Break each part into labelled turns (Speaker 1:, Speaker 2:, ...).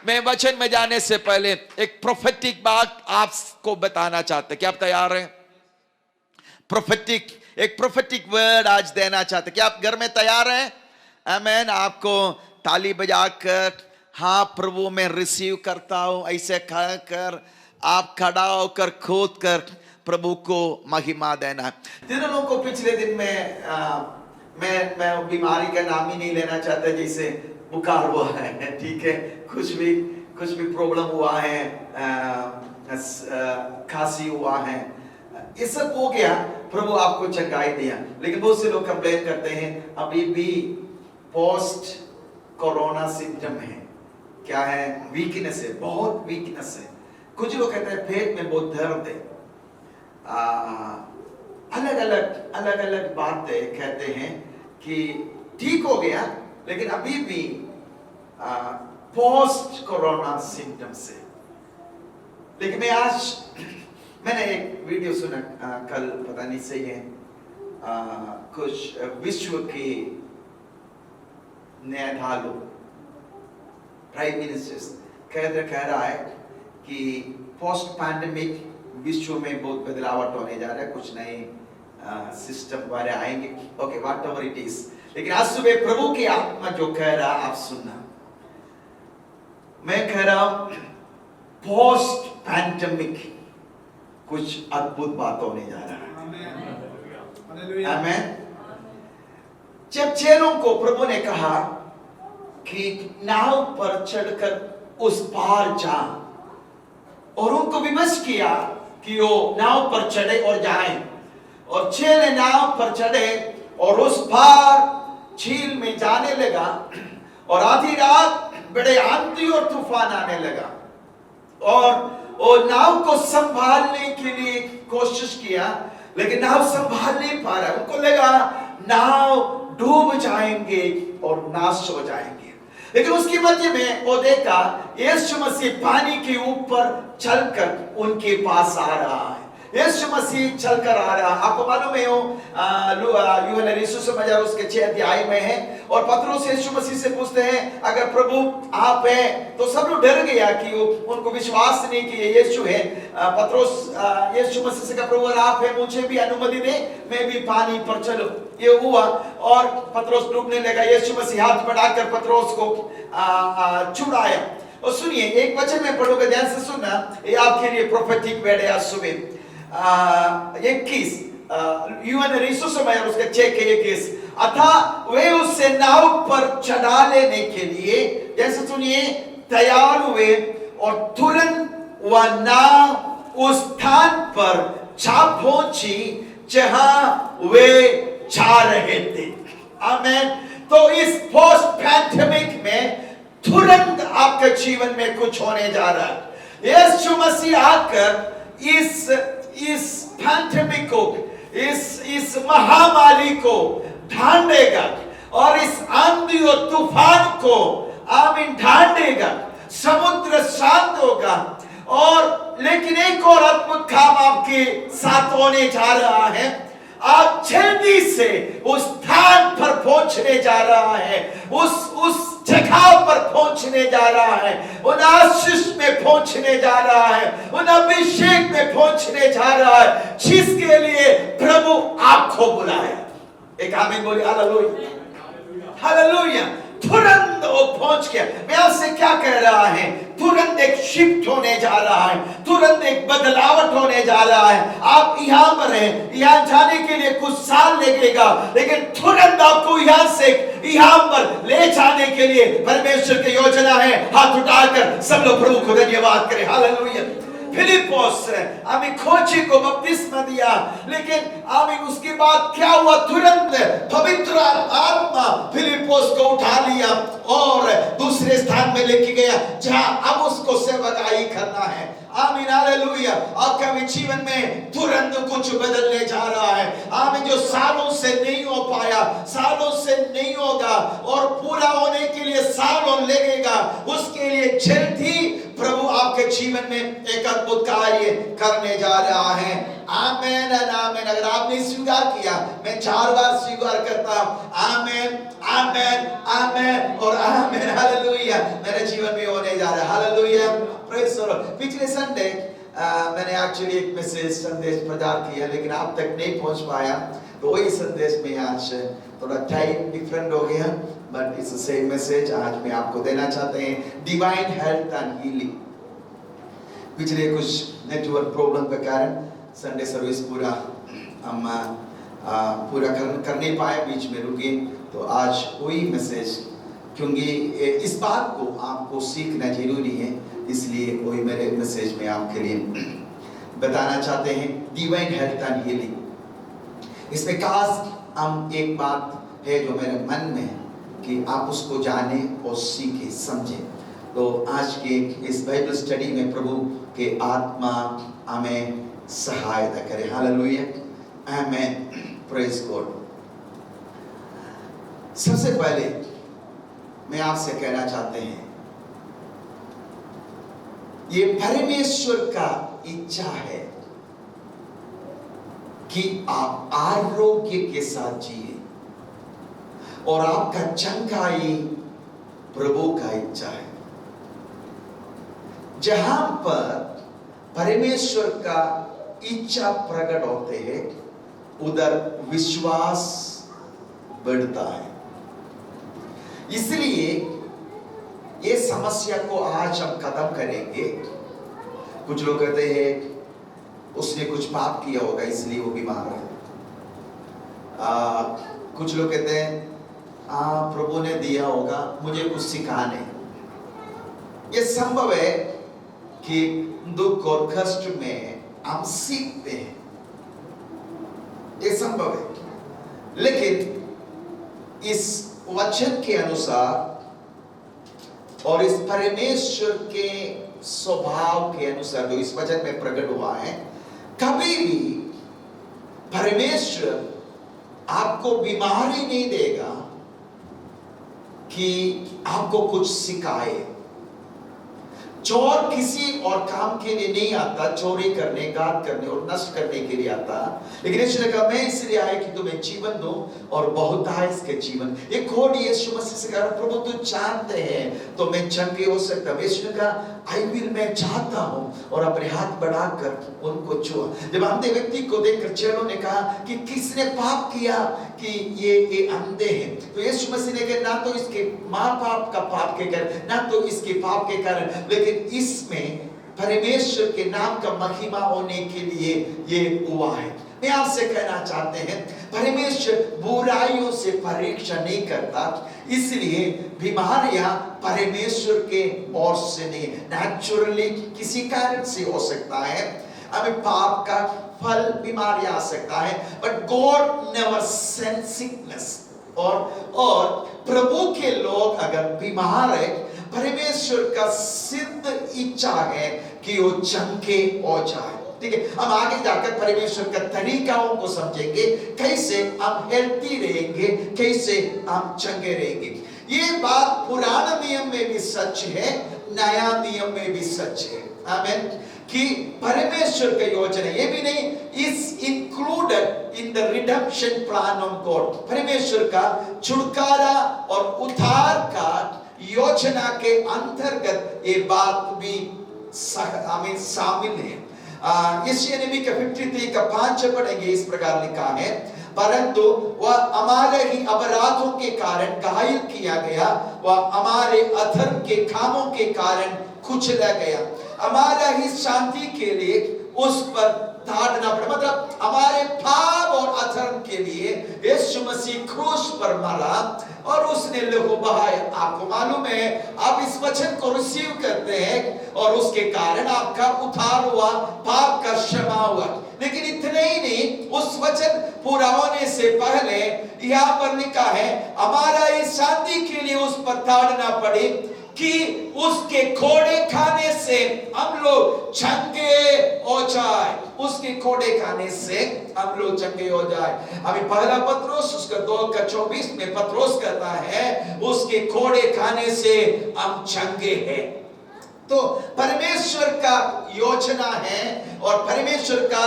Speaker 1: मैं वचन में जाने से पहले एक प्रोफेटिक बात आपको बताना चाहते, क्या आप तैयार हैं? एक प्रोफेटिक वर्ड आज देना चाहते, क्या आप घर में तैयार हैं? आमेन। आपको ताली बजाकर हाँ प्रभु मैं रिसीव करता हूं ऐसे कहकर आप खड़ा होकर खोद कर प्रभु को महिमा देना है। दिनों को पिछले दिन में मैं बीमारी का नाम ही नहीं लेना चाहता, जैसे बुखार हुआ है, ठीक है, कुछ भी प्रॉब्लम हुआ है, खांसी हुआ है, ये सब हो गया, प्रभु आपको चंगाई दिया। लेकिन बहुत से लोग कंप्लेन करते हैं अभी भी पोस्ट कोरोना सिम्टम है। क्या है? वीकनेस है, बहुत वीकनेस है। कुछ लोग कहते हैं पेट में बहुत दर्द है। अलग अलग बातें कहते हैं कि ठीक हो गया, लेकिन अभी भी पोस्ट कोरोना सिम्टम्स है। लेकिन मैंने एक वीडियो सुना कल, पता नहीं सही है, कुछ विश्व के न्यायाधीश प्राइम मिनिस्टर्स कह रहा है कि पोस्ट पैंडेमिक विश्व में बहुत बदलाव होने जा रहा है, कुछ नए सिस्टम वाले आएंगे, okay what ever it is. लेकिन आज सुबह प्रभु की आत्मा जो कह रहा आप सुनना। मैं कह रहा हूं पोस्ट पैंडेमिक कुछ अद्भुत बात होने जा रहा है। आमीन। जब चेलों को प्रभु ने कहा कि नाव पर चढ़कर उस पार जा, और उनको विवश किया कि वो नाव पर चढ़े और जाएं, और चेले नाव पर चढ़े और उस पार झील में जाने लगा, और आधी रात बड़े आंधी और तूफान आने लगा, और वो नाव को संभालने के लिए कोशिश किया, लेकिन नाव संभाल नहीं पा रहा। उनको लगा नाव डूब जाएंगे और नाश हो जाएंगे। लेकिन उसकी मध्य में वो देखा यीशु मसीह पानी के ऊपर चलकर उनके पास आ रहा है। यीशु मसीह चलकर आ रहा है। आपको मालूम है यूहन्ना रसूल समाचार उसके 6 अध्याय में है, और पतरस यीशु मसीह से पूछते हैं अगर प्रभु आप हैं, तो सब लोग डर गया कि उनको विश्वास नहीं कि ये यीशु है। पतरस यीशु मसीह से कहा प्रभु अगर आप हैं मुझे भी अनुमति दे, मैं भी पानी पर चलूं। ये हुआ और पतरस डूबने लगा। यीशु मसीह हाथ बढ़ाकर पतरस को छुड़ाया। और सुनिए एक वचन में पढ़ोगे, ध्यान से सुनना, ये आपके लिए प्रोफेटिक वर्ड है आज सुबह। 21 यूहन्ना रसूल समाचार उसके 6 के 21, अतः वे उससे नाव पर चढ़ा लेने के लिए, जैसे सुनिए, तैयार हुए, और तुरंत वह नाव उस स्थान पर जा पहुंची जहां वे जा रहे थे। आमीन। तो इस पोस्ट पैंडेमिक में तुरंत आपके जीवन में कुछ होने जा रहा है। यीशु मसीह आकर इस पैंडेमिक को, इस महामारी को ढांढेगा, और इस आंधी और तूफान को आमीन ढांढेगा। समुद्र शांत होगा, और लेकिन एक और अद्भुत काम आपके साथ होने जा रहा है। आप जल्दी से उस स्थान पर पहुंचने जा रहा है, उस जगह पर पहुंचने जा रहा है, उन आशीष में पहुंचने जा रहा है, उन अभिषेक में पहुंचने जा रहा है जिसके लिए प्रभु आपको बुलाया। एक आमीन बोलिए, हालेलुया हालेलुया। तुरंत वो पहुंच गया। मैं आपसे क्या कह रहा है? तुरंत एक शिफ्ट होने जा रहा है, तुरंत एक बदलावट होने जा रहा है। आप यहाँ पर हैं, यहाँ जाने के लिए कुछ साल लगेगा, लेकिन तुरंत आपको यहाँ से यहाँ पर ले जाने के लिए परमेश्वर की योजना है। हाथ उठाकर सब लोग प्रभु को धन्यवाद करें। हालेलुया। फिलिप्पोस आमीन खोजी को बपतिस्मा दिया, लेकिन आमीन उसके बाद क्या हुआ? तुरंत पवित्र आत्मा फिलिप्पोस को उठा लिया और दूसरे स्थान में लेके गया जहां अब उसको सेवकाई करना है। आमीन हालेलुया। आपके जीवन में तुरंत कुछ बदलने जा रहा है। आमीन। जो सालों से नहीं हो पाया, सालों से नहीं होगा, और पूरा होने के लिए सालों लगेगा, उसके लिए जल्द ही प्रभु आपके जीवन में एक अद्भुत कार्य करने जा रहा है। आमेन आमेन। अगर आपने स्वीकार किया, मैं 4 बार स्वीकार करता हूं, आमेन आमेन आमेन और आमेन। हालेलुया, मेरे जीवन में होने जा रहा है। Hallelujah, praise the Lord. पिछले संडे मैंने एक्चुअली एक मैसेज संदेश प्रचार किया, लेकिन आप तक नहीं पहुंच पाया, तो वही संदेश में आज थोड़ा टाइम डिफरेंट हो गया, but it's the same message आज मैं आपको देना चाहते हैं, डिवाइन हेल्थ एंड हीलिंग। पिछले कुछ नेटवर्क प्रॉब्लम के कारण संडे सर्विस पूरा हम कर नहीं पाए, बीच में रुके, तो आज वही मैसेज, क्योंकि इस बात को आपको सीखना जरूरी है, इसलिए वही मेरे मैसेज में आपके लिए बताना चाहते हैं, डिवाइन हेल्थ एंड हीलिंग। इसमें खास हम एक बात है जो मेरे मन में है कि आप उसको जाने और सीखे समझे। तो आज के इस बाइबल स्टडी में प्रभु के आत्मा हमें सहायता करे। हालेलुया, आमेन, प्रेज गॉड। सबसे पहले मैं आपसे कहना चाहते हैं, ये परमेश्वर का इच्छा है कि आप आरोग्य के साथ जिए, और आपका चंगाई प्रभु का इच्छा है। जहां पर परमेश्वर का इच्छा प्रकट होते हैं, उधर विश्वास बढ़ता है। इसलिए ये समस्या को आज हम खत्म करेंगे। कुछ लोग कहते हैं उसने कुछ पाप किया होगा इसलिए वो बीमार है। कुछ लोग कहते हैं प्रभु ने दिया होगा मुझे कुछ सिखाने। ये संभव है कि दुख और कष्ट में हम सीखते हैं, ये संभव है, लेकिन इस वचन के अनुसार और इस परमेश्वर के स्वभाव के अनुसार जो इस वचन में प्रकट हुआ है, कभी भी परमेश्वर आपको बीमारी नहीं देगा कि आपको कुछ सिखाए। चोर किसी और काम के लिए नहीं आता, चोरी करने, घात करने और नष्ट करने के लिए आता, लेकिन यीशु ने कहा मैं इसलिए आया कि तुम्हें जीवन दूं और बहुत है इसके जीवन। एक खोड़ यीशु मसीह से कहा प्रभु तू जानते हैं तो मैं चंगे हो सकता हूं। यीशु ने कहा आई विल, मैं चाहता हूं, और अपने हाथ बढ़ाकर उनको छुआ। जब अंधे व्यक्ति को देखकर चेलों ने कहा कि किसने पाप किया कि ये अंधे हैं, तो यीशु मसीह ने कहा ना तो इसके माँ बाप का पाप के कारण, ना तो इसके पाप के कारण, लेकिन इसमें परमेश्वर के नाम का महिमा होने के लिए ये हुआ है। मैं आपसे कहना चाहते हैं परमेश्वर बुराइयों से परीक्षा नहीं करता, इसलिए बीमारियां परमेश्वर के ओर से नहीं, नेचुरली किसी कारण से हो सकता है। हमें पाप का फल बीमारी आ सकता है, but God never send sickness. और प्रभु के लोग अगर बीमार है, परमेश्वर का सिद्ध इच्छा है कि वो चंगे हो जाए। ठीक है, हम आगे जाकर परमेश्वर का तरीकाओं को समझेंगे, कैसे हम हेल्थी रहेंगे, कैसे हम चंगे रहेंगे। ये बात पुराने नियम में भी सच है, नया नियम में भी सच है। आमीन। कि परमेश्वर का योजना ये भी नहीं, is included in the redemption plan of God. परमेश्वर का छुटकारा और उद्धार का योजना के अंतर्गत ये बात भी शामिल है। यशायाह नबी का 53 का 5 पढ़ेंगे, इस प्रकार लिखा है, परंतु वह हमारे ही अपराधों के कारण घायल किया गया, वह हमारे अधर्म के कामों के कारण कुचला गया, हमारा ही शांति के लिए उस पर ताड़ना पड़ा। मतलब हमारे पाप और अधर्म के लिए यीशु मसीह क्रूस पर मरा और उसने लहू बहाया। आपको मालूम है, आप इस वचन को रिसीव करते हैं और उसके कारण आपका उद्धार हुआ, पाप का क्षमा हुआ। लेकिन इतने ही नहीं, उस वचन पूरा होने से पहले यहाँ पर लिखा है हमारा ये शांति के लिए उस पर ताड़ना पड़ी कि उसके खोड़े खाने से हम लोग चंगे हो जाए। उसके खोड़े खाने से हम लोग चंगे हो जाए। अभी पहला पत्रोस उसका 2:24 में पत्रोस कहता है उसके खोड़े खाने से हम चंगे हैं। तो परमेश्वर का योजना है और परमेश्वर का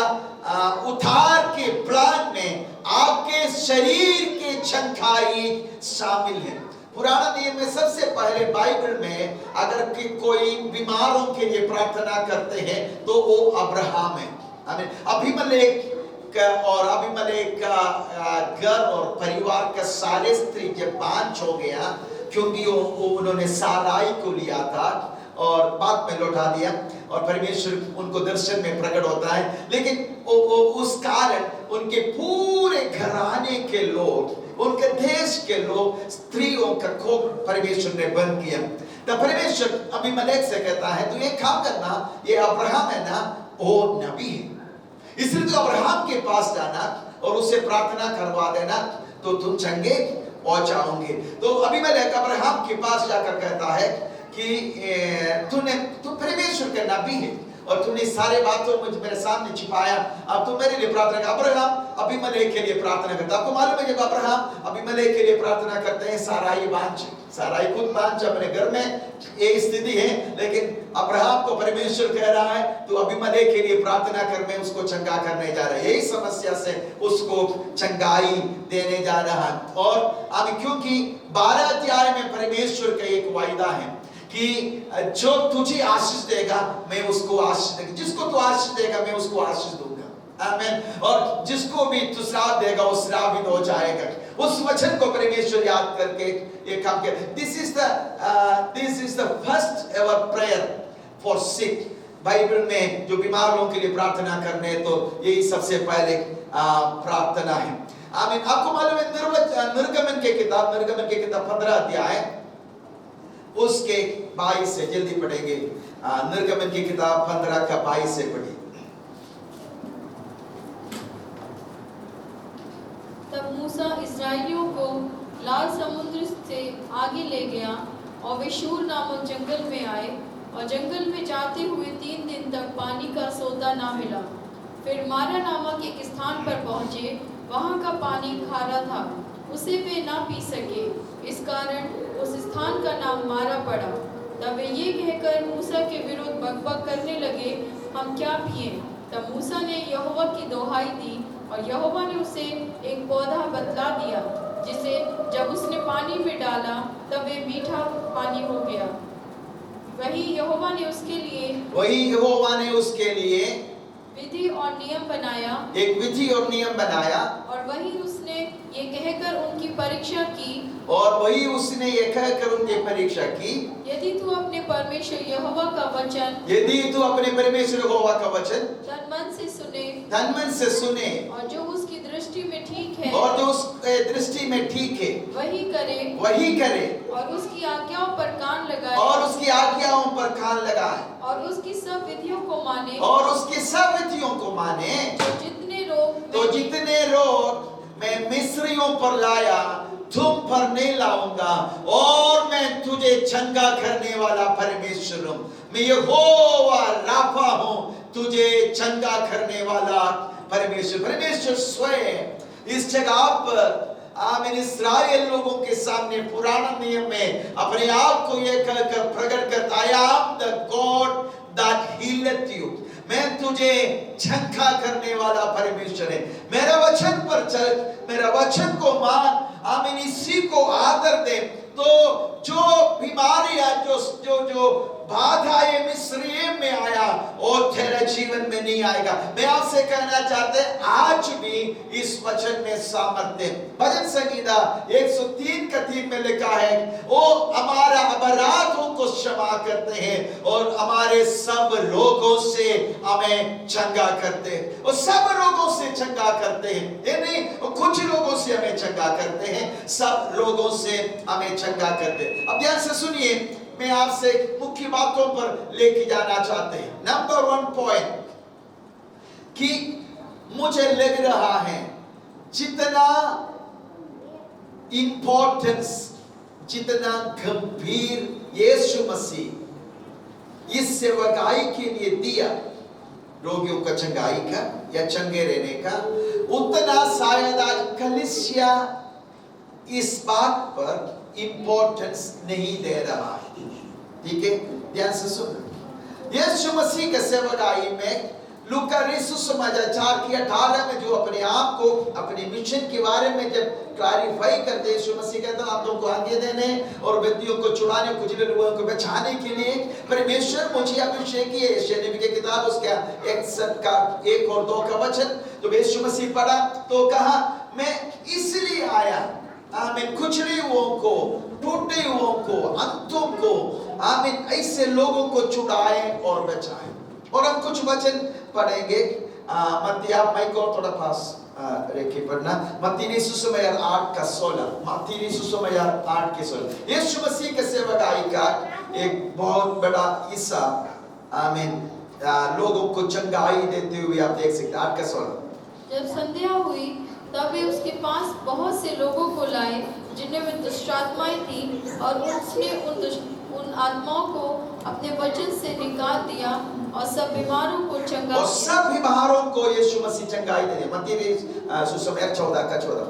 Speaker 1: उद्धार के प्लान में आपके शरीर के चंगाई शामिल है। पुराना नियम में सबसे पहले बाइबल में अगर कि कोई बीमारों के लिए प्रार्थना करते हैं तो वो अब्राहम है। अबीमेलेक का घर और परिवार का सारे स्त्री जब बांझ हो गया, क्योंकि उन्होंने साराई को लिया था और बाद में लौटा दिया और परमेश्वर उनको दर्शन में प्रकट होता है, लेकिन उस कारण उनके पूरे घराने के लोग, उनके देश के लोग स्त्रियों का कोप परमेश्वर ने बंद किया। तब परमेश्वर अबीमेलेक से कहता है, तू ये काम करना, ये अब्राहम है ना, वो नबी है, इसलिए तो अब्राहम के पास जाना और उससे प्रार्थना करवा देना तो तुम चंगे हो जाओगे। तो अबीमेलेक अब्राहम के पास जाकर कहता है कि तू परमेश्वर का नबी है और तूने सारे बातों मुझे मेरे सामने छिपाया, अब तू मेरे लिए प्रार्थना कर। अब्राहम अबीमेलेक के लिए प्रार्थना करता। आपको मालूम है जब अब्राहम अबीमेलेक के लिए प्रार्थना करते हैं, साराई बांझ, साराई खुद बांझ अपने घर में, ये स्थिति है, लेकिन अब्राहम को परमेश्वर कह रहा है तू अबीमेलेक के लिए प्रार्थना कर, मैं उसको चंगा करने जा रहा है। यही समस्या से उसको चंगाई देने जा रहा है। और अब क्योंकि 12 अध्याय में परमेश्वर का एक वायदा है कि जो तुझे आशीष देगा मैं उसको आशीष देगा, जिसको तू आशीष देगा मैं उसको आशीष दूंगा, आमीन। और जिसको भी तू श्राप देगा वो श्रापित हो जाएगा। उस वचन को परमेश्वर याद करके ये काम किया। This is the first ever prayer for sick. Bible में जो बीमार लोगों के लिए प्रार्थना करने तो यही सबसे पहले प्रार्थना है, आमीन। आपको मालूम है निर्गमन के किताब 15 अध्याय उसके 22 से, जल्दी पढ़ेंगे, निर्गमन की किताब 15 का 22 से पढ़िए।
Speaker 2: तब मूसा इस्राएलियों को लाल समुद्र से आगे ले गया और वे शूर नामक जंगल में आए और जंगल में जाते हुए 3 दिन तक पानी का सोता ना मिला। फिर मारा नामक एक स्थान पर पहुँचे, वहाँ का पानी खारा था, उसे वे ना पी सके, इस कारण उस स्थान का नाम मारा पड़ा। तब वे ये कहकर मूसा के विरुद्ध बकबक करने लगे, हम क्या पिए? तब मूसा ने यहोवा की दोहाई दी और यहोवा ने उसे एक पौधा बतला दिया, जिसे जब उसने पानी में डाला तब वे मीठा पानी हो गया। वही यहोवा ने उसके लिए विधि और नियम बनाया,
Speaker 1: एक विधि और नियम बनाया,
Speaker 2: और वही उसने ये कहकर उनकी परीक्षा की, यदि तू अपने परमेश्वर यहोवा का वचन तन मन से सुने और जो उसकी दृष्टि में ठीक है वही करे और उसकी आज्ञाओं पर कान लगाए और उसकी सब विधियों को माने
Speaker 1: तो जितने रोग मैं मिस्रियों पर लाया तुम पर नहीं लाऊंगा, और मैं तुझे चंगा करने वाला परमेश्वर हूं। मैं यहोवा राफा हूं, तुझे चंगा करने वाला परमेश्वर स्वयं इस जगह पर आमीन इस्राएल लोगों के सामने पुराना नियम में अपने आप को ये कहकर प्रकट करता, I am the God that healeth you, मैं तुझे चंगा करने वाला परमेश्वर है। मेरा वचन पर चल, मेरा वचन को मान, आमीन, इसी को आदर दे, तो जो बीमारियां जो बाधा ये मिस्र में आया और तेरे जीवन में नहीं आएगा। मैं आपसे कहना चाहते हैं आज भी इस वचन में सामर्थ्य। भजन संगीता 103 का 3 में लिखा है, वो हमारा अपराधों को क्षमा करते हैं और हमारे सब रोगों से हमें चंगा करते हैं। वो सब रोगों से चंगा करते हैं, ये नहीं कुछ रोगों से हमें चंगा करते हैं, सब रोगों से हमें चंगा करते हैं। अब ध्यान से सुनिए, मैं आपसे मुख्य बातों पर लेके जाना चाहते हैं। नंबर 1 पॉइंट कि मुझे लग रहा है जितना इंपॉर्टेंस, जितना गंभीर यीशु मसीह इस सेवकाई के लिए दिया, रोगियों का चंगाई का या चंगे रहने का, उतना शायद आज कलीसिया इस बात पर इंपॉर्टेंस नहीं दे रहा है। ठीक है, ध्यान से सुन। यीशु मसीह के सेवकाई में लूका सुसमाचार 4:18 में जो अपने आप को अपने मिशन के बारे में जब क्लैरिफाई करते हैं, यीशु मसीह कहता है आप लोगों को आज्ञा देने और व्यक्तियों को छुड़ाने, कुचले लोगों को बचाने के लिए परमेश्वर मुझे अभिषेक किया। यशायाह नबी की किताब उसका 1 और 2 का वचन तो यीशु मसीह पढ़ा तो कहा मैं इसलिए आया, आमीन, कुचले हुओं को, टूटे हुओं को, अंतों को, आमीन, ऐसे लोगों को छुड़ाए और बचाए। और हम कुछ वचन पढ़ेंगे। मत्ती, आप माइक को थोड़ा पास रेखे पढ़ना। मत्ती सुसमाचार 8:16, मत्ती सुसमाचार 8:16। यीशु मसीह के सेवकाई का एक बहुत बड़ा हिस्सा, आमीन, लोगों को चंगाई देते हुए आप देख सकते हैं। 8:16।
Speaker 2: जब संध्या हुई तब वे उसके पास बहुत से लोगों को लाए जिनमें दुष्टात्माएं थी, और उसने उन आत्माओं को अपने वचन से निकाल दिया और सब बीमारों को चंगा
Speaker 1: और सब बीमारों को यीशु मसीह चंगाई दे दिया। मत्ती सुसमाचार 14:14।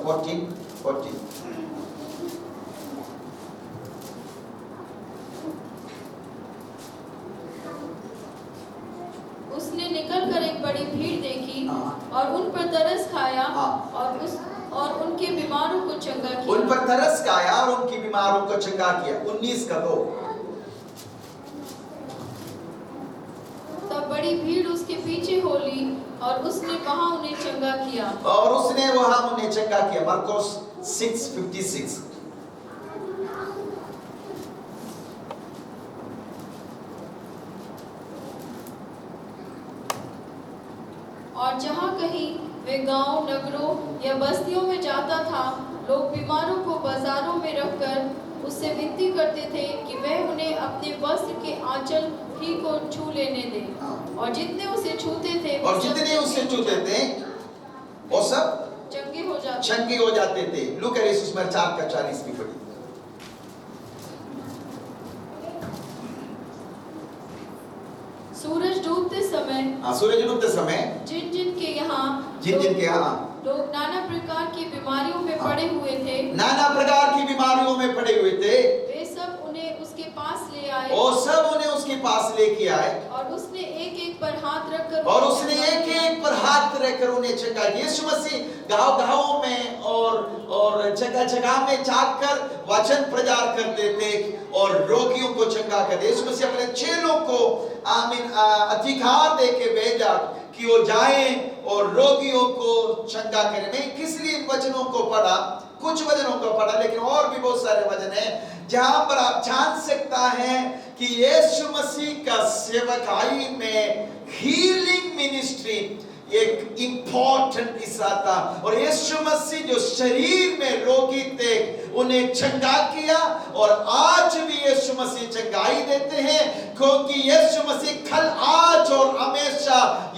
Speaker 2: उसने निकलकर एक बड़ी भीड़ देखी और उन पर तरस खाया और उनके बीमारों को चंगा किया।
Speaker 1: उन पर तरस खाया और उनकी बीमारों को चंगा किया। 19:2।
Speaker 2: तब बड़ी भीड़ उसके पीछे हो ली और उसने वहां उन्हें चंगा किया। मरकुस 6:56। और जहाँ कहीं वे गांव, नगरों या बस्तियों में जाता था, लोग बीमारों को बाजारों में रखकर उससे विनती करते थे कि वह उन्हें अपने वस्त्र के आंचल ही को छू लेने दे। और जितने उसे छूते थे
Speaker 1: वो सब
Speaker 2: चंगे
Speaker 1: हो जाते थे। लूका 4:40 भी पढ़ी।
Speaker 2: सूरज डूबते समय जिन जिन के यहाँ लोग नाना प्रकार की बीमारियों में पड़े हुए थे, वे सब उन्हें उसके पास
Speaker 1: लेके आए
Speaker 2: और उसने एक एक पर हाथ रखकर
Speaker 1: उन्हें चंगा किया। यीशु मसीह गांव में और जगह में जाकर वचन प्रचार करते थे और रोगियों को चंगा करते। यीशु मसीह अपने चेलों को आमीन अधिकार देके भेजा कि वो जाएं और रोगियों को चंगा करें। मैं किस लिए वचनों को पढ़ा, कुछ वचनों को पढ़ा, लेकिन और भी बहुत सारे वचन हैं जहां पर आप जान सकता है कि यीशु मसीह का सेवकाई में हीलिंग मिनिस्ट्री एक इंपॉर्टेंट हिस्सा था। और यीशु मसीह जो शरीर में रोगी थे उन्हें चंगा किया, और आज भी यीशु मसीह चंगाई देते हैं, क्योंकि यीशु मसीह कल, आज और हमेशा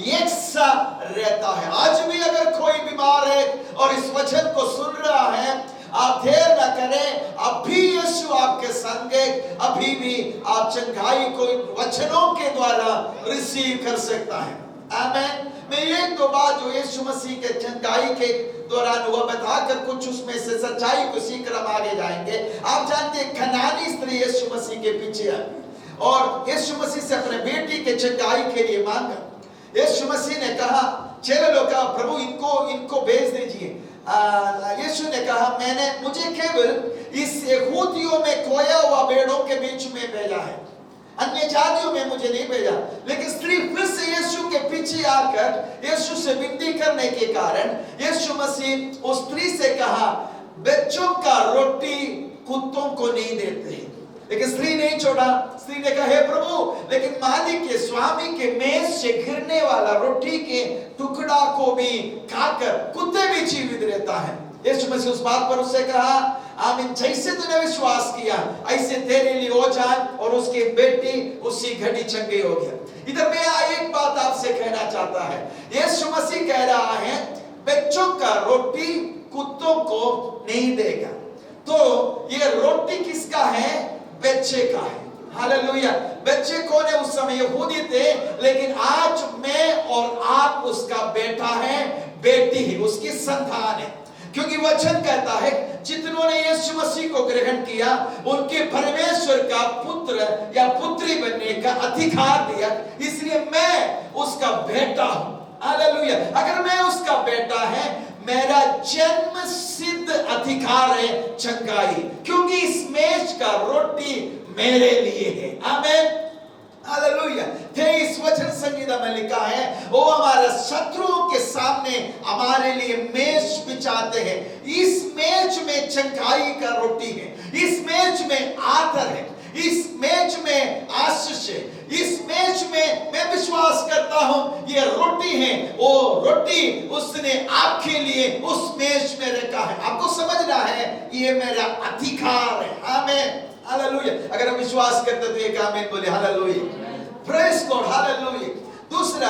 Speaker 1: एक सा रहता है। आज भी अगर कोई बीमार है और इस वचन को सुन रहा है, आप देर न करें, अभी यीशु आपके संग है, अभी भी आप चंगाई को वचनों के द्वारा रिसीव कर सकता है। आमीन। मैं एक दो बात जो यीशु मसीह के चंगाई के दौरान हुआ बताकर कुछ उसमें से सच्चाई को सीखकर हम आगे जाएंगे। आप जानते हैं कनानी स्त्री यीशु मसीह के पीछे आई और यीशु मसीह से अपने बेटी के चंगाई के लिए मांगा। यीशु मसीह ने कहा, चेलों का प्रभु इनको भेज दीजिए। यीशु ने कहा, मुझे केवल इस यहूदियों में खोया हुआ भेड़ों के बीच में भेजा है, अन्य जातियों में मुझे नहीं भेजा। लेकिन स्त्री फिर से यीशु के पीछे आकर यीशु से विनती करने के कारण यीशु मसीह उस स्त्री से कहा, बच्चों का रोटी कुत्तों को नहीं देते। लेकिन स्त्री नहीं छोड़ा। स्त्री ने कहा, हे प्रभु, लेकिन मालिक के स्वामी के मेज से गिरने वाला रोटी के टुकड़ा को भी खाकर कुत्ते भी जीवित रहता है। यीशु मसीह उस बात पर उससे कहा, आमीन, जैसे तूने विश्वास किया ऐसे तेरे लिए हो जाए, और उसकी बेटी उसी घड़ी चंगी हो गया। इधर मैं एक बात आपसे कहना चाहता है, यीशु मसीह कह रहा है बच्चों का रोटी कुत्तों को नहीं देगा। तो ये रोटी किसका है? बच्चे का है। हालेलुया। बच्चे कौन है? उस समय यहूदी थे, लेकिन आज मैं और आप उसका बेटा है, बेटी है, उसकी संतान है। क्योंकि वचन कहता है जितनों ने यीशु मसीह को ग्रहण किया उनके परमेश्वर का पुत्र या पुत्री बनने का अधिकार दिया, इसलिए मैं उसका बेटा हूं। हालेलुया। अगर मैं उसका बेटा है, मेरा जन्म सिद्ध अधिकार है चंगाई, क्योंकि इस मेज का रोटी मेरे लिए है। आमीन। हालेलुया। 23 वचन संहिता में लिखा है, वो हमारे शत्रुओं के सामने हमारे लिए मेज बिछाते हैं। इस मेज में चंगाई का रोटी है, इस मेज में आदर है, इस मेज में आशीष है, इस मेज में मैं विश्वास करता हूं ये रोटी है, वो रोटी उसने आपके लिए उस मेज में रखा है। आपको समझना है ये मेरा अधिकार है। आमीन। हालेलुया। अगर हम विश्वास करते तो एक आमीन बोले। हालेलुया। Praise God. हालेलुया। दूसरा,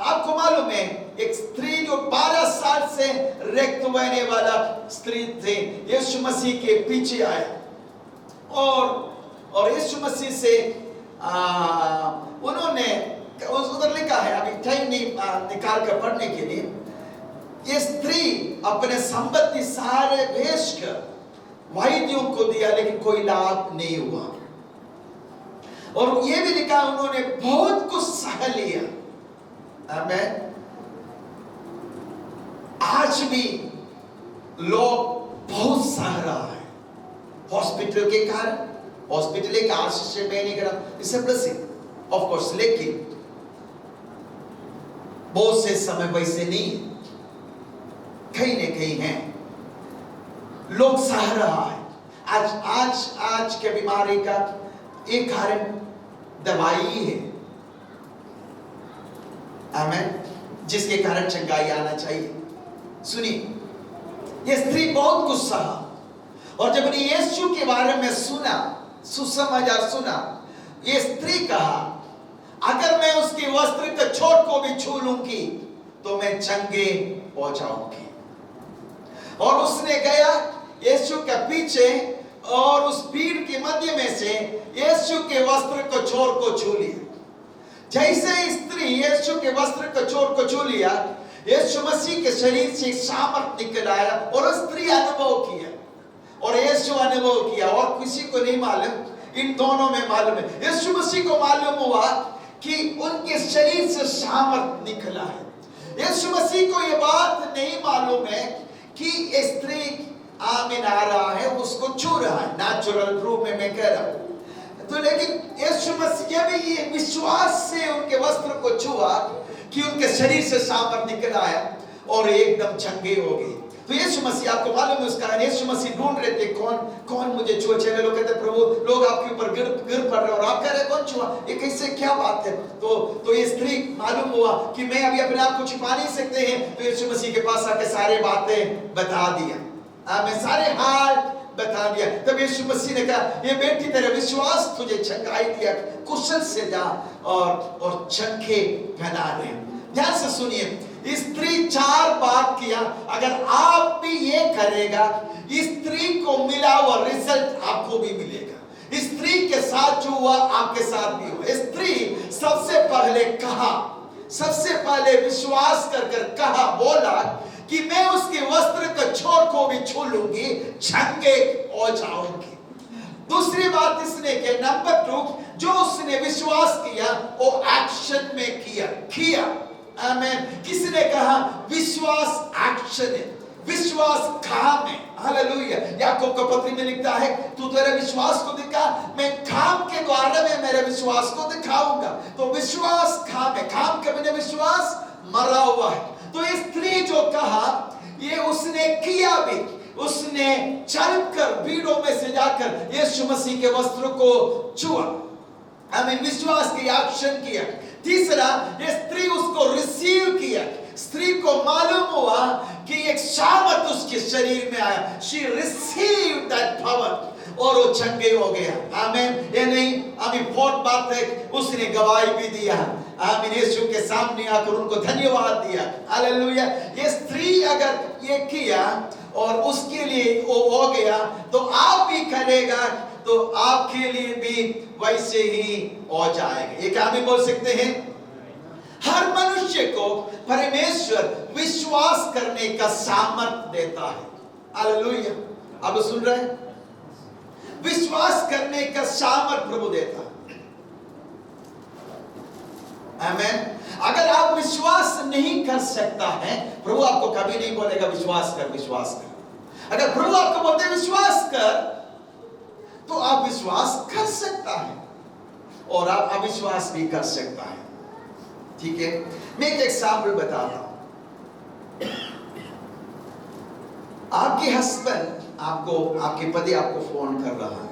Speaker 1: आपको मालूम है एक स्त्री जो 12 साल से रिक्त होने वाला स्त्री थे, यीशु मसीह के पीछे आया और यीशु मसीह से उन्होंने उधर लिखा है, अभी टाइम नहीं निकाल कर पढ़ने के लिए, ये स्त्री अपने संपत्ति सारे बेचकर वाइद्यों को दिया लेकिन कोई लाभ नहीं हुआ। और ये भी लिखा उन्होंने बहुत कुछ सह लिया। आमीन। आज भी लोग बहुत सह रहा है हॉस्पिटल के कारण। हॉस्पिटल एक आशीष से मैं नहीं कर रहा, it's a blessing of course, लेकिन बहुत से समय वैसे नहीं, कहीं न कहीं है लोग सह रहा है। आज के बीमारी का एक कारण दवाई है। आमीन। जिसके कारण चंगाई आना चाहिए। सुनिए, ये स्त्री बहुत कुछ सहा, और जब ने यीशु के बारे में सुना, सुसमाचार सुना, ये स्त्री कहा अगर मैं उसके वस्त्र के छोर को भी छू लूंगी तो मैं चंगे हो जाऊंगी। और उसने गया यीशु के पीछे और उस भीड़ के मध्य में से यीशु के वस्त्र को छोर को छू लिया। जैसे स्त्री यीशु के वस्त्र को छोर को छू लिया, यीशु मसीह के शरीर से सामर्थ निकल आया और स्त्री अनुभव किया और यीशु अनुभव किया। और किसी को नहीं मालूम, इन दोनों में मालूम है। यीशु मसीह को मालूम हुआ कि उनके शरीर से सामर्थ निकला है। यीशु मसीह को यह बात नहीं मालूम है कि स्त्री आमीन आ रहा है, उसको छू रहा है। नेचुरल रूप में मैं कह रहा हूं तो, लेकिन यीशु मसीह भी ये विश्वास से उनके वस्त्र को छुआ कि उनके शरीर से सामर्थ निकल आया और एकदम चंगे हो गए। तो यीशु मसीह, आपको मालूम है उसका, यीशु मसीह ढूंढ रहे थे कौन मुझे छुआ। चले लोग कहते प्रभु, लोग आपके ऊपर गिर पड़ रहे और आप कह रहे कौन छुआ, ये कैसे, क्या बात है। तो ये स्त्री मालूम हुआ कि मैं अभी अपने आप को छिपा नहीं सकते हैं, तो यीशु मसीह के पास आके सारी बातें बता दिया। मैं सारे हाल बता दिया। तब यीशु मसीह ने कहा, ये बेटी तेरा विश्वास तुझे चंगाई दिया, कुशल से जा और चंखे पहना दे। ध्यान से सुनिए, स्त्री 4 बात किया। अगर आप भी ये करेगा, स्त्री को मिला हुआ रिजल्ट आपको भी मिलेगा। स्त्री के साथ जो हुआ आपके साथ भी हुआ। स्त्री सबसे पहले विश्वास कर कहा, बोला कि मैं उसके वस्त्र का छोर को भी छू लूंगी, चंगे हो जाऊंगी। दूसरी बात इसने के नंबर 2, जो उसने विश्वास किया वो एक्शन में किया। आमीन। किसने कहा विश्वास एक्शन है, विश्वास काम है। हालेलुया। याकूब का पत्री में लिखता है, तू तेरे विश्वास को दिखा, मैं काम के द्वारा में मेरे विश्वास को दिखाऊंगा। तो विश्वास काम है, काम के बिना विश्वास मरा हुआ है। तो ये स्त्री जो कहा, ये उसने किया भी। उसने चलकर भीड़ों में से जाकर यीशु मसीह के वस्त्र को छुआ। हमें विश्वास की एक्शन किया। तीसरा, ये स्त्री उसको रिसीव किया। स्त्री को मालूम हुआ कि एक सामर्थ उसके शरीर में आया। She received that power और वो चंगे हो गया। आमीन। ये नहीं, आमीन, बहुत बात है, उसने गवाही भी दिया। आमीन। यीशु के सामने आकर उनको धन्यवाद दिया। हालेलुया। ये स्त्री अगर ये किया और उसके लिए वो हो गया, तो आप भी करेगा तो आपके लिए भी वैसे ही हो जाएगा। ये क्या आमीन बोल सकते हैं? हर मनुष्य को परमेश्वर विश्वास करने का सामर्थ देता है। हालेलुया, आप सुन रहे हैं? विश्वास करने का सामर्थ प्रभु देता है। आमेन। अगर आप विश्वास नहीं कर सकता है, प्रभु आपको कभी नहीं बोलेगा विश्वास कर, विश्वास कर। अगर प्रभु आपको बोलते विश्वास कर, तो आप विश्वास कर सकता है और आप अविश्वास भी कर सकता है। ठीक है, मैं एक एग्जाम्पल बताता हूं। आपके हस्बैंड आपको, आपके पति आपको फोन कर रहा है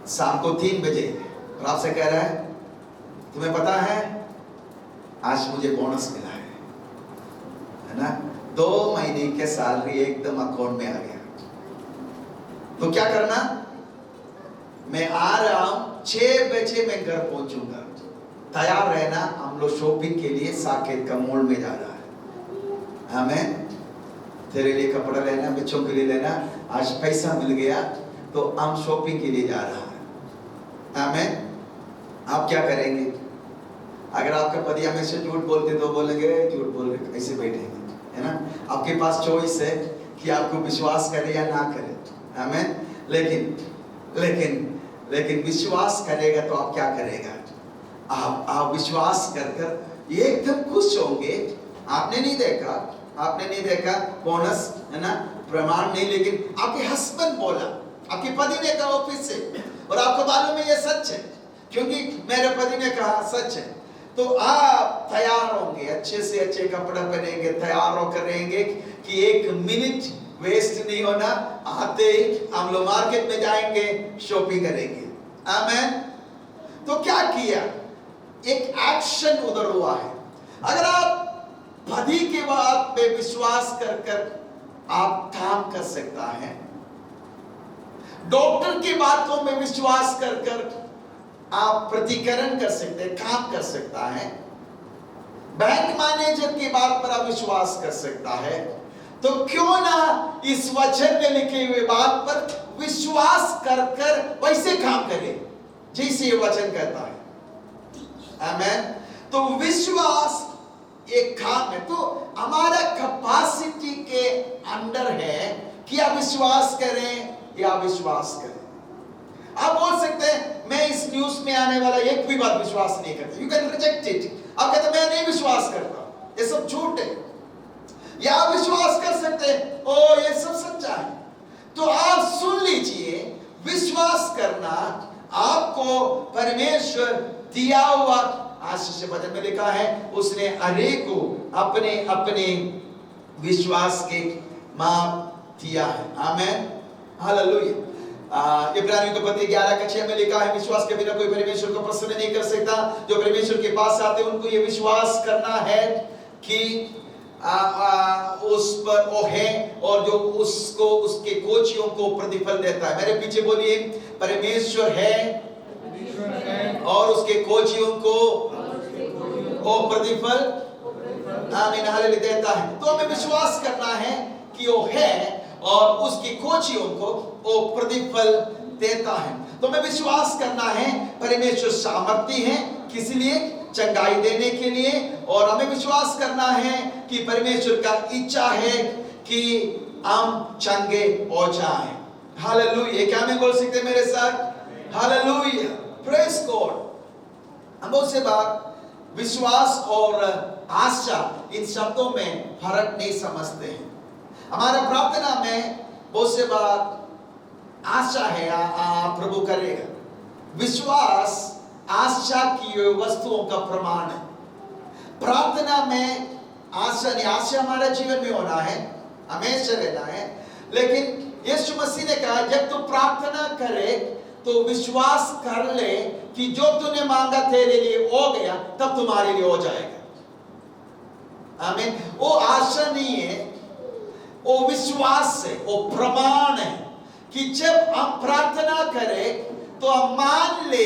Speaker 1: शाम को 3 बजे और आपसे कह रहा है तुम्हें पता है आज मुझे बोनस मिला है ना, 2 महीने के सैलरी एकदम अकाउंट में आ गया। तो क्या करना, मैं आ रहा हूं 6 बजे मैं घर पहुंचूंगा, तैयार रहना, हम लोग शॉपिंग के लिए साकेत का मॉल में जा रहा है। हमें तेरे लिए कपड़ा लेना, बच्चों के लिए लेना, आज पैसा मिल गया तो हम शॉपिंग के लिए जा रहा है। हमें आप क्या करेंगे? अगर आपका पति हमेशा झूठ बोलते तो बोलेंगे झूठ बोल रहे, कैसे बैठेंगे, है ना। आपके पास चॉइस है कि आपको विश्वास करे या ना करे। हमें लेकिन विश्वास करेगा तो आप क्या करेगा? आप विश्वास कर एकदम खुश होंगे। आपने नहीं देखा बोनस, है ना, प्रमाण नहीं, लेकिन आपके हस्बैंड बोला, आपके पति ने कहा ऑफिस से, और आपको मालूम है ये सच है क्योंकि मेरे पति ने कहा सच है, तो आप तैयार होंगे, अच्छे से अच्छे कपड़ा पहनेंगे, तैयार होकर रहेंगे कि 1 मिनट वेस्ट नहीं होना, आते ही हम लोग मार्केट में जाएंगे, शॉपिंग करेंगे। आमेन। तो क्या किया, एक एक्शन उधर हुआ है। अगर आप पति के बात पे विश्वास कर आप काम कर सकता है, डॉक्टर की बातों में विश्वास कर आप प्रतिकरण कर सकते हैं, काम कर सकता है, बैंक मैनेजर की बात पर आप विश्वास कर सकता है, तो क्यों ना इस वचन में लिखे हुए बात पर विश्वास कर वैसे काम करें जैसे ये वचन कहता है। आमेन। तो विश्वास एक काम है, तो हमारा कैपेसिटी के अंदर है कि आप विश्वास करें या विश्वास करें। आप बोल सकते हैं मैं इस न्यूज़ में आने वाला एक भी बात विश्वास नहीं करता, यू कैन रिजेक्ट इट। आप कहते मैं नहीं विश्वास करता, ये सब झूठ है, या आप विश्वास कर सकते हैं ओ ये सब सच्चा है। तो आप सुन लीजिए, विश्वास करना आपको परमेश्वर दिया हुआ आशीष वचन में लिखा है, उसने हरेक को अपने अपने विश्वास के माप दिया है। आमेन, हालेलुया। इब्रानियों के पत्री 11:6 में लिखा है, विश्वास के बिना कोई परमेश्वर को प्रसन्न नहीं कर सकता। जो परमेश्वर के पास आते उनको ये विश्वास करना है कि उस पर वो है और जो उसको उसके कोचियों को प्रतिफल देता है। मेरे पीछे बोलिए, परमेश्वर है और उसके कोचियों को वो प्रतिफल आमीन हालेलुया देता है। तो हमें विश्वास करना है कि वो है और उसकी कोचियों को वो प्रतिफल देता है। तो हमें विश्वास करना है परमेश्वर सामर्थी है किस लिए, चंगाई देने के लिए, और हमें विश्वास करना है कि परमेश्वर का इच्छा है कि हम चंगे हो जाएं। हालेलुया। क्या मैं बोल सकते हैं मेरे साथ? Hallelujah, praise God. हम बहुत से बात विश्वास और आशा इन शब्दों में फर्क नहीं समझते हैं। हमारा प्रार्थना में बहुत से बार आशा है प्रभु करेगा। विश्वास आशा की वस्तुओं का प्रमाण है। प्रार्थना में आशा नहीं, आशा हमारा जीवन में होना है, हमेशा रहना है, लेकिन यीशु मसीह ने कहा जब तू प्रार्थना करे तो विश्वास कर ले कि जो तूने मांगा तेरे लिए हो गया, तब तुम्हारे लिए हो जाएगा। आमीन। वो आशा नहीं है, वो विश्वास है, वो प्रमाण है कि जब हम प्रार्थना करें तो हम मान ले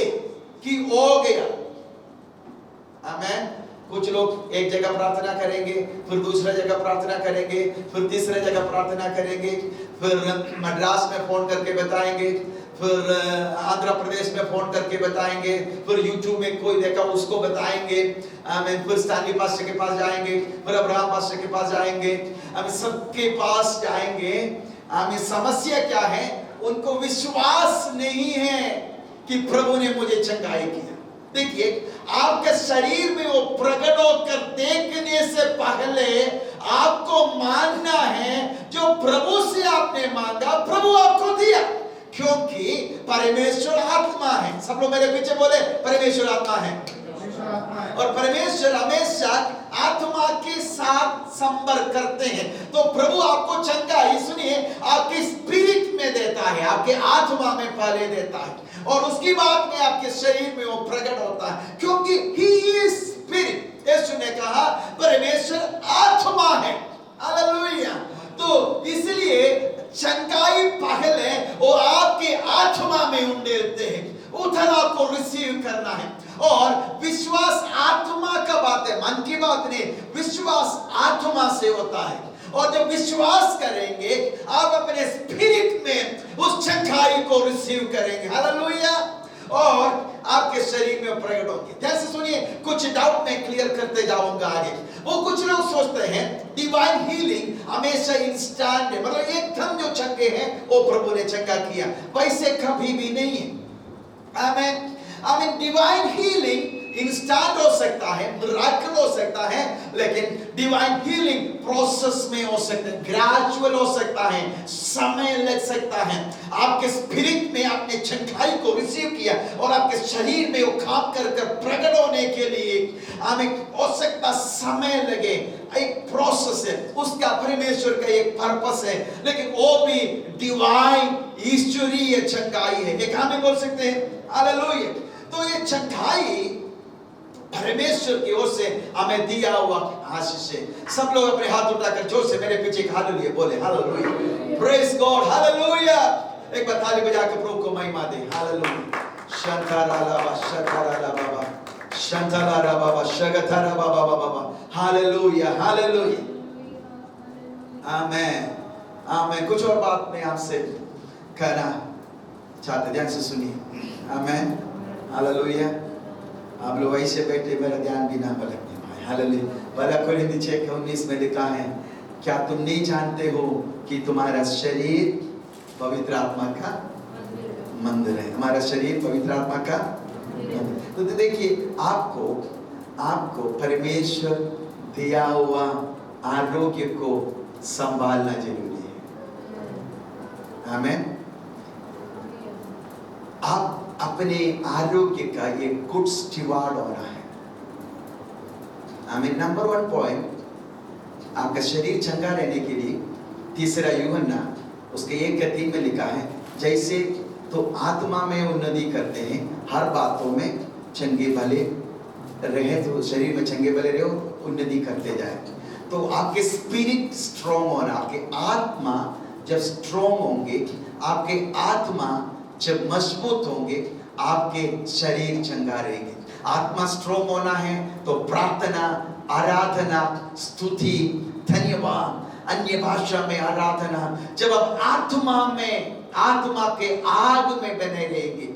Speaker 1: कि हो गया। आमीन। कुछ लोग एक जगह प्रार्थना करेंगे, फिर दूसरा जगह प्रार्थना करेंगे, फिर तीसरे जगह प्रार्थना करेंगे, फिर मद्रास में फोन करके बताएंगे, फिर आंध्र प्रदेश में फोन करके बताएंगे, फिर यूट्यूब में कोई देखा उसको बताएंगे, आमीन। फिर स्टैनली पास्टर के पास जाएंगे, फिर अब्राहम पास्टर के पास जाएंगे, आमीन, सबके पास जाएंगे। आमीन। समस्या क्या है? उनको विश्वास नहीं है कि प्रभु ने मुझे चंगाई किया। देखिए, आपके शरीर में वो प्रकट होकर देखने से पहले आपको मानना है जो प्रभु से आपने मांगा प्रभु आपको दिया, क्योंकि परमेश्वर आत्मा है। सब लोग मेरे पीछे बोले, परमेश्वर आत्मा है। और परमेश्वर हमेशा आत्मा के साथ संपर्क करते हैं। तो प्रभु आपको चंगाई, सुनिए, आपके स्पिरिट में देता है, आपके आत्मा में पहले देता है, और उसकी बाद में आपके शरीर में वो प्रकट होता है, क्योंकि ही इज स्पिरिट। यीशु ने कहा परमेश्वर आत्मा है। हालेलुया। तो इसलिए चंगाई पहले वो आपके आत्मा में उंडेलते हैं, उधर आपको रिसीव करना है। और विश्वास आत्मा का बात है, मन की बात नहीं। विश्वास आत्मा से होता है, और जब विश्वास करेंगे आप अपने स्पिरिट में उस चंगाई को रिसीव करेंगे। हालेलुया। और आपके शरीर में प्रकट होंगे। जैसे सुनिए, कुछ डाउट मैं क्लियर करते जाऊंगा आगे। वो कुछ लोग सोचते हैं डिवाइन हीलिंग हमेशा इंस्टेंट है, मतलब एकदम जो चंगे हैं वो प्रभु ने चंगा किया, वैसे कभी भी नहीं है। आमीन। आमीन। डिवाइन हीलिंग इंस्टेंट हो सकता है, मिरेकल हो सकता है, लेकिन डिवाइन हीलिंग प्रोसेस में हो सकता है, ग्रेजुअल हो सकता है, समय लग सकता है। आपके स्पिरिट में आपने चंगाई को रिसीव किया और आपके शरीर में वो काम कर कर प्रकट होने के लिए हमें हो सकता समय लगे, एक प्रोसेस है, उसका परमेश्वर का एक पर्पस है, लेकिन वो भी डिवाइन ईश्वरीय चंगाई है। एक हमें बोल सकते हैं हालेलुया। तो ये चंगाई परमेश्वर की ओर से हमें दिया हुआ आशीष है। सब लोग अपने हाथ उठाकर जोर से मेरे पीछे हालेलुया बोले, हालेलुया, प्रेज गॉड, हालेलुया। एक बार ताली बजा के प्रभु को महिमा दे। हालेलुया। शंताराला बाबा, शंताराला बाबा, शगतारा बाबा बाबा, हालेलुया, हालेलुया, आमेन, आमेन। कुछ और बात मैं आपसे कहना चाहते, ध्यान से सुनिए। आमेन, हालेलुया। आप लोग ऐसे बैठे, मेरा ध्यान भी ना भटकने पाए। हालेलुया। पहला कोरिन्थी 6:19 में लिखा है, क्या तुम नहीं जानते हो कि तुम्हारा शरीर पवित्र आत्मा का मंदिर है? हमारा शरीर पवित्र आत्मा का मंदिर। तो देखिए, आपको परमेश्वर दिया हुआ आरोग्य को संभालना जरूरी है। आमीन। आप अपने आरोग्य का ये गुड स्टीवार्ड होना है। आमीन। नंबर 1 पॉइंट, आपका शरीर चंगा रहने के लिए, तीसरा यूहन्ना उसके 1:3 में लिखा है, जैसे तो आत्मा में उन्नति करते हैं, हर बातों में चंगे भले रहे, तो शरीर में चंगे भले रहे, उन्नति करते जाए। तो आपके स्पिरिट स्ट्रॉन्ग होना, आपके आत्मा जब स्ट्रॉन्ग होंगे, आपके आत्मा जब मजबूत होंगे, आपके शरीर चंगा रहेंगे। आत्मा स्ट्रॉन्ग होना है तो प्रार्थना, आराधना, स्तुति, धन्यवाद, अन्य भाषा में आराधना, जब आप आत्मा के आग में बने रहेंगे,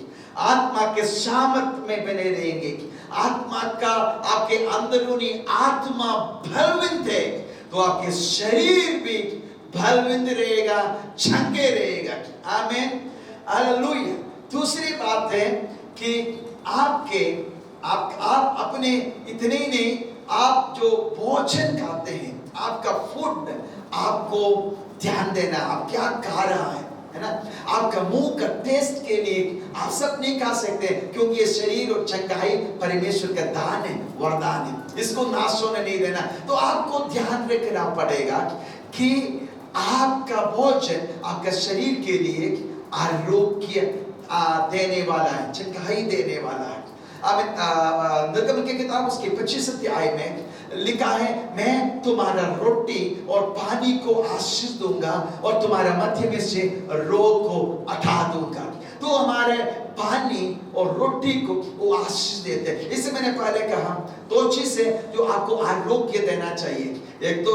Speaker 1: आत्मा के सामर्थ में बने रहेंगे, आत्मा का आपके अंदरूनी आत्मा बलवंत है, तो आपके शरीर भी बलवंत रहेगा, चंगे रहेगा। आमीन, हालेलुया। दूसरी बात है कि आप अपने इतने ही नहीं, आप जो भोजन खाते हैं, आपका फूड, आपको ध्यान देना, आप क्या खा रहा है ना? आपका मुंह का टेस्ट के लिए आप सब नहीं खा सकते, क्योंकि ये शरीर और चंगाई परमेश्वर का दान है, वरदान है, इसको नाश होने नहीं देना। तो आपको ध्यान रखना पड़ेगा कि आपका भोजन आपका शरीर के लिए आरोग्य देने वाला है, चंगाई देने वाला है। अब निर्गमन की किताब उसके 25 अध्याय में लिखा है, मैं तुम्हारा रोटी और पानी को आशीष दूंगा और तुम्हारा मध्य में से रोग को हटा दूंगा। तो हमारे पानी और रोटी को वो आशीष देते हैं। इसे मैंने पहले कहा, 2 चीजें जो आपको आरोग्य देना चाहिए, एक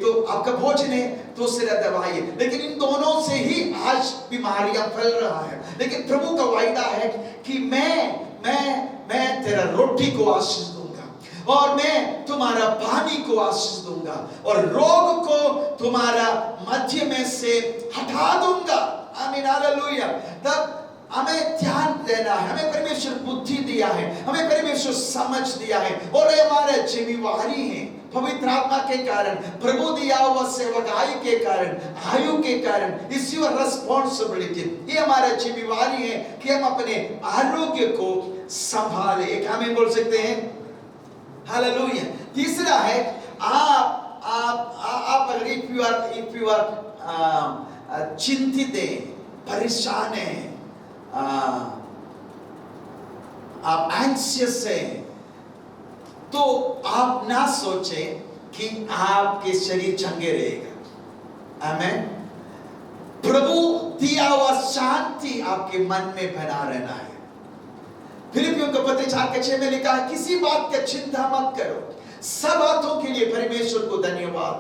Speaker 1: तो आपका भोजन है, दूसरा दवाई है, लेकिन इन दोनों से ही आज आज बीमारियां फैल रहा है, लेकिन प्रभु का वायदा है कि मैं तेरा रोटी को आशीष दूंगा और मैं तुम्हारा पानी को आशीष दूंगा और रोग को तुम्हारा मध्य में से हटा दूंगा। आमीन, हालेलुया। तब हमें ध्यान देना है, हमें परमेश्वर बुद्धि दिया है, हमें परमेश्वर समझ दिया है और ये हमारे जिम्मेवारी है। पवित्र आत्मा के कारण, प्रभु दिया हुआ सेवकाई के कारण, आयु के कारण, इस योर रेस्पॉन्सिबिलिटी, ये हमारा जिम्मेवारी है कि हम अपने आरोग्य को संभाले। एक आमीन बोल सकते हैं, हालेलुया। तीसरा है आप अगर if you are चिंतित है, परेशान है, आप एंग्जियस हैं, तो आप ना सोचें कि आपके शरीर चंगे रहेगा। आमीन। प्रभु दिया हुआ शांति आपके मन में बना रहना है। फिलिपियों का पत्र 4:6 में लिखा है, किसी बात की चिंता मत करो, सब बातों के लिए परमेश्वर को धन्यवाद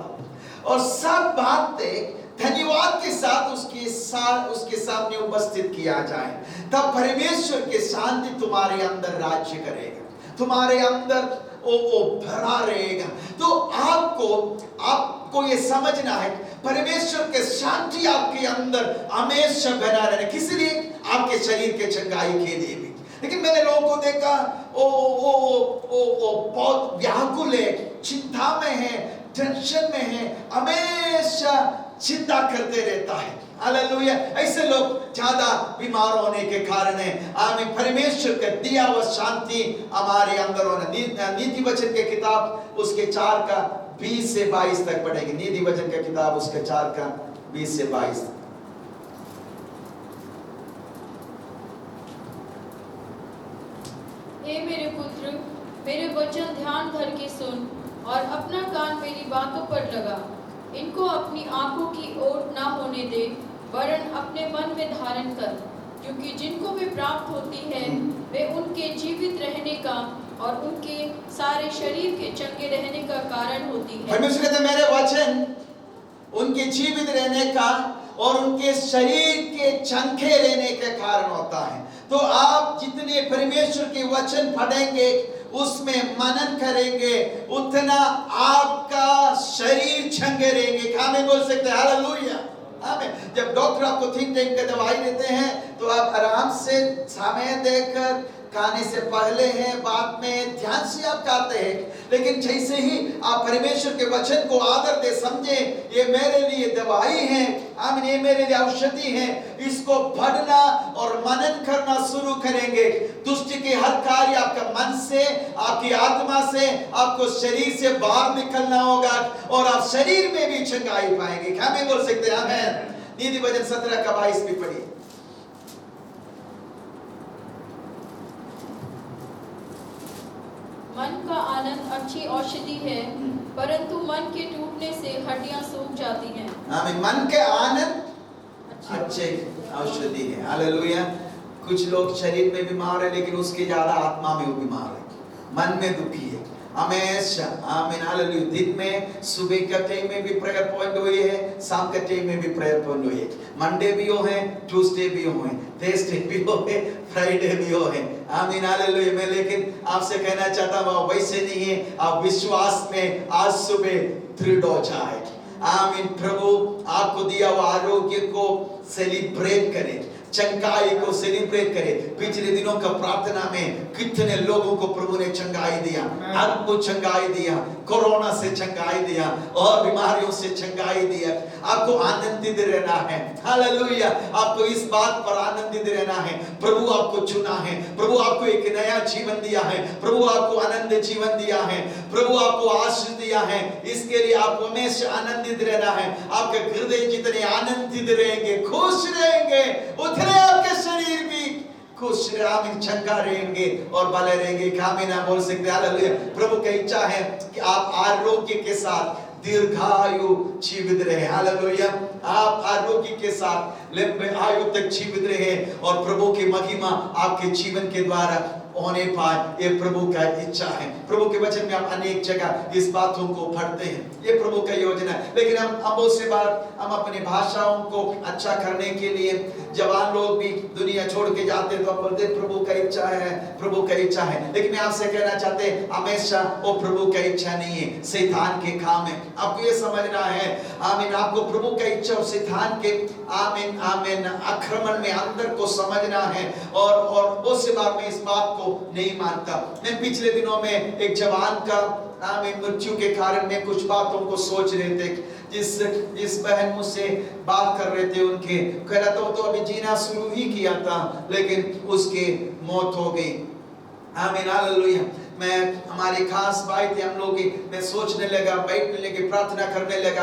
Speaker 1: और सब बातें धन्यवाद के साथ उसके सामने उपस्थित किया जाए, तब परमेश्वर के शांति तुम्हारे अंदर राज्य करेगा, तुम्हारे अंदर वो भरा रहेगा। तो आपको ये समझना है, परमेश्वर के शांति आपके अंदर हमेशा बना रहना, किस लिए? आपके शरीर के चंगाई के लिए भी। लेकिन मैंने लोगों को देखा वो बहुत व्याकुल है, चिंता में है, टेंशन में है, हमेशा चिंता करते रहता है। हालेलुया। ऐसे लोग ज्यादा बीमार होने के कारण है। आमीन। परमेश्वर का दिया हुआ शांति हमारे अंदर होना। नीति वचन के किताब उसके 4 का 20 से 22 तक पढ़ेंगे। नीति वचन के किताब उसके 4 का 20 से 22।
Speaker 2: हे मेरे पुत्र, मेरे वचन ध्यान धर के सुन और अपना कान मेरी बातों पर लगा। इनको अपनी आंखों की ओर ना होने दे, वरन अपने मन में धारण कर, क्योंकि जिनको वे प्राप्त होती है वे उनके जीवित रहने का और उनके सारे शरीर के चंगे रहने का कारण होती है।
Speaker 1: परमेश्वर कहते मेरे वचन उनके जीवित रहने का और उनके शरीर के चंगे रहने का कारण होता है। तो आप जितने परमेश्वर के वचन पढ़ेंगे, उसमें मनन करेंगे, उतना आपका शरीर चंगे रहेंगे। आमीन बोल सकते हैं, हालेलुया। आमीन। जब डॉक्टर आपको 3 टाइम का दवाई देते हैं तो आप आराम से समय देकर खाने से पहले है, बाद में ध्यान से आप खाते हैं। लेकिन जैसे ही आप परमेश्वर के वचन को आदर दे, समझे ये मेरे लिए दवाई है, आमीन, ये मेरे लिए औषधि है, इसको पढ़ना और मनन करना शुरू करेंगे, दुष्ट के हर कार्य आपका मन से, आपकी आत्मा से, आपको शरीर से बाहर निकलना होगा और आप शरीर में भी चंगाई पाएंगे। आमीन बोल सकते हैं, आमीन। नीति वचन 17 का 22 भी पढ़िए।
Speaker 2: मन का आनंद अच्छी औषधि है, परंतु मन के टूटने से हड्डियां सूख जाती हैं।
Speaker 1: आमीन। मन के आनंद अच्छे औषधि है। हालेलुया। कुछ लोग शरीर में बीमार है, लेकिन उसके ज्यादा आत्मा में वो बीमार है, मन में दुखी है हमेशा। आमीन, हालेलुया। दिन में सुबह के टाइम में भी प्रेयर पॉइंट हुई है, शाम के टाइम में भी प्रेयर पॉइंट हुई है, मंडे भी हो है, ट्यूसडे भी हो है, थर्सडे भी हो है, फ्राइडे भी हो है। आमीन, हालेलुया। मैं लेकिन आपसे कहना चाहता हूँ, वैसे नहीं है, आप विश्वास में आज सुबह दृढ़ हो जाए। आमीन। प्रभु आपको दिया हुआ आरोग्य को सेलिब्रेट करें, चंगाई को सेलिब्रेट करें। पिछले दिनों का प्रार्थना में कितने लोगों को प्रभु ने चंगाई दिया, आपको चंगाई दिया, कोरोना से चंगाई दिया और बीमारियों से चंगाई दिया। आपको आनंदित रहना है। हालेलुया। आपको इस बात पर आनंदित रहना है, प्रभु आपको चुना है, प्रभु आपको एक नया जीवन दिया है, प्रभु आपको आनंद जीवन दिया है, प्रभु आपको आशीष दिया है। इसके लिए आपको हमेशा आनंदित रहना है। आपके हृदय जितने आनंदित रहेंगे, खुश रहेंगे, उतने आपके शरीर भी खुश, आमीन, चंगा रहेंगे और भले रहेंगे। आमीन बोल सकते हैं, हालेलुया। प्रभु की इच्छा है कि आप आरोग्य के साथ दीर्घायु जीवित रहे। हालेलुया। आप आरोग्य के साथ लंबे आयु तक जीवित रहे और प्रभु की महिमा आपके जीवन के द्वारा होने पाए, ये प्रभु का इच्छा है। प्रभु के वचन में हम अनेक जगह इस बातों को पढ़ते हैं, ये प्रभु का योजना है। लेकिन हम बहुत से बार हम अपनी भाषाओं को अच्छा करने के लिए, जवान लोग भी दुनिया छोड़ के जाते तो हम बोलते प्रभु का इच्छा है, प्रभु का इच्छा है। लेकिन मैं आपसे कहना चाहते हमेशा वो प्रभु का इच्छा नहीं है, शैतान के काम है। आपको ये समझना है, आमीन, आपको प्रभु का इच्छा और शैतान के आमीन आमीन आक्रमण में अंतर को समझना है। और बहुत से बार मैं इस बात को नहीं मानता। मैं पिछले दिनों में एक जवान का आमीन मृत्यु के कारण में कुछ बातों को सोच रहे थे। जिस बहन मुझसे बात कर रहे थे, उनके कह रहा था तो अभी जीना शुरू ही किया था, लेकिन उसकी मौत हो गई। आमीन हालेलुया। मैं हमारे खास भाई थे, हम लोग, मैं सोचने लगा, बैठने लगे, प्रार्थना करने लगा।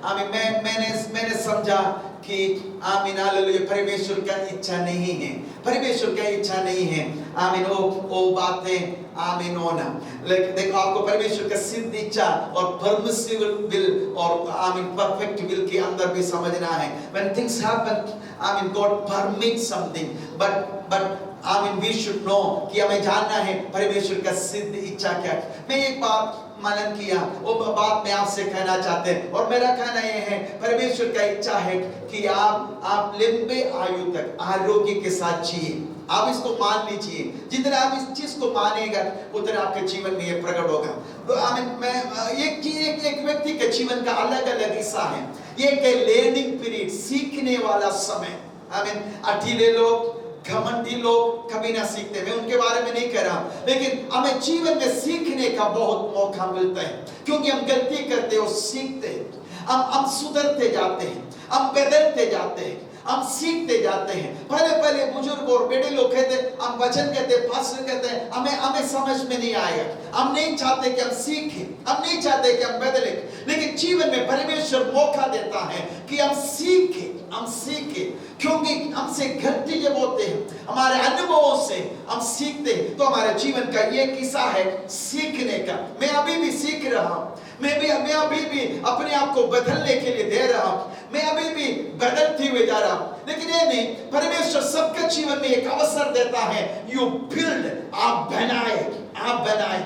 Speaker 1: आमीन, मैंने समझा कि आमीन हालेलुया परमेश्वर का इच्छा नहीं है, परमेश्वर का इच्छा नहीं है आमीन वो बातें आमीन होना। लेकिन देखो, आपको परमेश्वर का सिद्ध इच्छा और परमिसिबल विल और आमीन परफेक्ट विल के अंदर भी समझना है। When things happen, आमीन God permits something, but आमीन we should know कि हमें जानना है परमेश्वर का सिद्ध इच्छा क्या है। मैं एक बात मनन किया, वो बात मैं आपसे कहना चाहते हैं, और मेरा कहना यह है, परमेश्वर का इच्छा है कि आप लंबे आयु तक आरोग्य के साथ जिए। आप इसको मान लीजिए, जितना आप इस चीज को मानेगा उतना आपके जीवन में ये प्रकट होगा। तो आमीन, मैं एक व्यक्ति के जीवन का अलग अलग हिस्सा है। ये लर्निंग पीरियड, सीखने वाला समय। आमीन, अठीले लोग, घमंडी लोग कभी ना सीखते, मैं उनके बारे में नहीं कह रहा, लेकिन हमें जीवन में सीखने का बहुत मौका मिलता है, क्योंकि हम गलती करते और सीखते हैं, हम सुधरते जाते हैं, हम बदलते जाते हैं, हम सीखते जाते हैं। पहले बुजुर्ग और बड़े लोग कहते, हम वचन कहते, पास्टर कहते हैं, हमें समझ में नहीं आएगा। हम नहीं चाहते कि हम सीखें, हम नहीं चाहते कि हम बदलें, लेकिन जीवन में परमेश्वर मौका देता है कि हम सीखें, क्योंकि हमसे गलती जब होते हैं, हमारे अनुभवों से हम सीखते हैं। तो हमारे जीवन का ये किस्सा है सीखने का। मैं अभी भी सीख रहा हूँ, मैं अभी भी अपने आप को बदलने के लिए दे रहा हूँ, मैं अभी भी बदलते हुए जा रहा हूँ। लेकिन ये नहीं, परमेश्वर सबके जीवन में एक अवसर देता है, यू बिल्ड, आप बनाए, आप बनाए।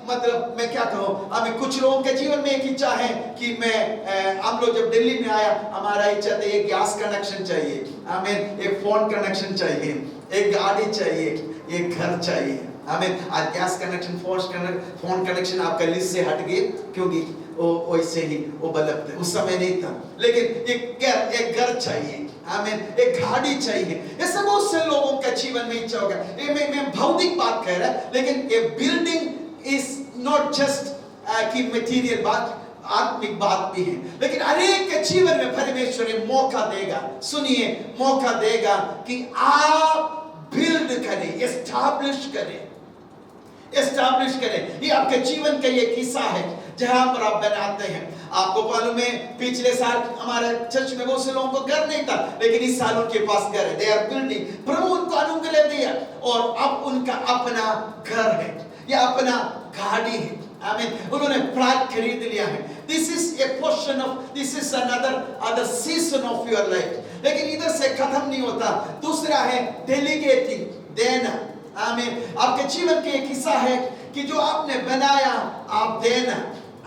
Speaker 1: मतलब मैं क्या कहूँ, अभी कुछ लोगों के जीवन में एक इच्छा है कि हम लोग जब दिल्ली में आया, हमारा इच्छा था एक गैस कनेक्शन चाहिए, हमें एक फोन कनेक्शन चाहिए, एक गाड़ी चाहिए, एक घर चाहिए। हमें आज गैस कनेक्शन, फोन कनेक्शन आपका लिस्ट से हट गए, क्योंकि वो वैसे ही वो बल्ब उस समय नहीं था। लेकिन एक घर चाहिए, हमें एक गाड़ी चाहिए। ऐसे बहुत से लोगों का जीवन में इच्छा होगा। मैं भौतिक बात कह रहा, लेकिन ये बिल्डिंग इज नॉट जस्ट की मटेरियल बात, आत्मिक बात भी है। लेकिन अनेक के जीवन में परमेश्वर मौका देगा, सुनिए, मौका देगा कि आप बिल्ड करें, एस्टैब्लिश करें। ये आपके जीवन का ये किस्सा है जहां पर आप बनाते हैं। आपको मालूम है, पिछले साल हमारे चर्च में बहुत से लोगों को घर नहीं था, लेकिन इस साल उनके पास घर है। दे आर बिल्डिंग, प्रभु उनको अनुग्रह दिया और अब उनका अपना घर है या अपना गाड़ी है। आमीन, उन्होंने प्लॉट खरीद लिया है। This is a portion of, this is another season of your life. लेकिन इधर से खत्म नहीं होता। दूसरा है डेलीगेटिंग, देना। आमीन, आपके जीवन के एक हिस्सा है कि जो आपने बनाया आप देना।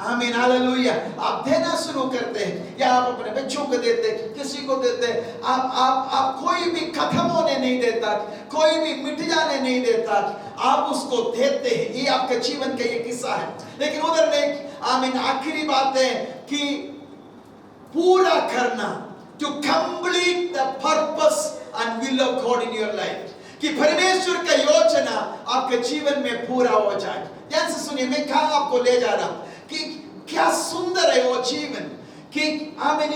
Speaker 1: आमीन हालेलुया। आप देना शुरू करते हैं, या आप अपने बच्चों को देते, किसी को देते। आप कोई भी खत्म होने नहीं देता, कोई भी मिट जाने नहीं देता, आप उसको देते हैं। ये आपके जीवन का एक हिस्सा है। लेकिन उधर में आमीन आखिरी बात है कि पूरा करना, to complete the purpose and will of God in your life, कि परमेश्वर का योजना आपके जीवन में पूरा हो जाए। ध्यान से सुनिए, मैं कहां आपको ले जा रहा हूं कि क्या सुंदर है वो जीवन, कि आमीन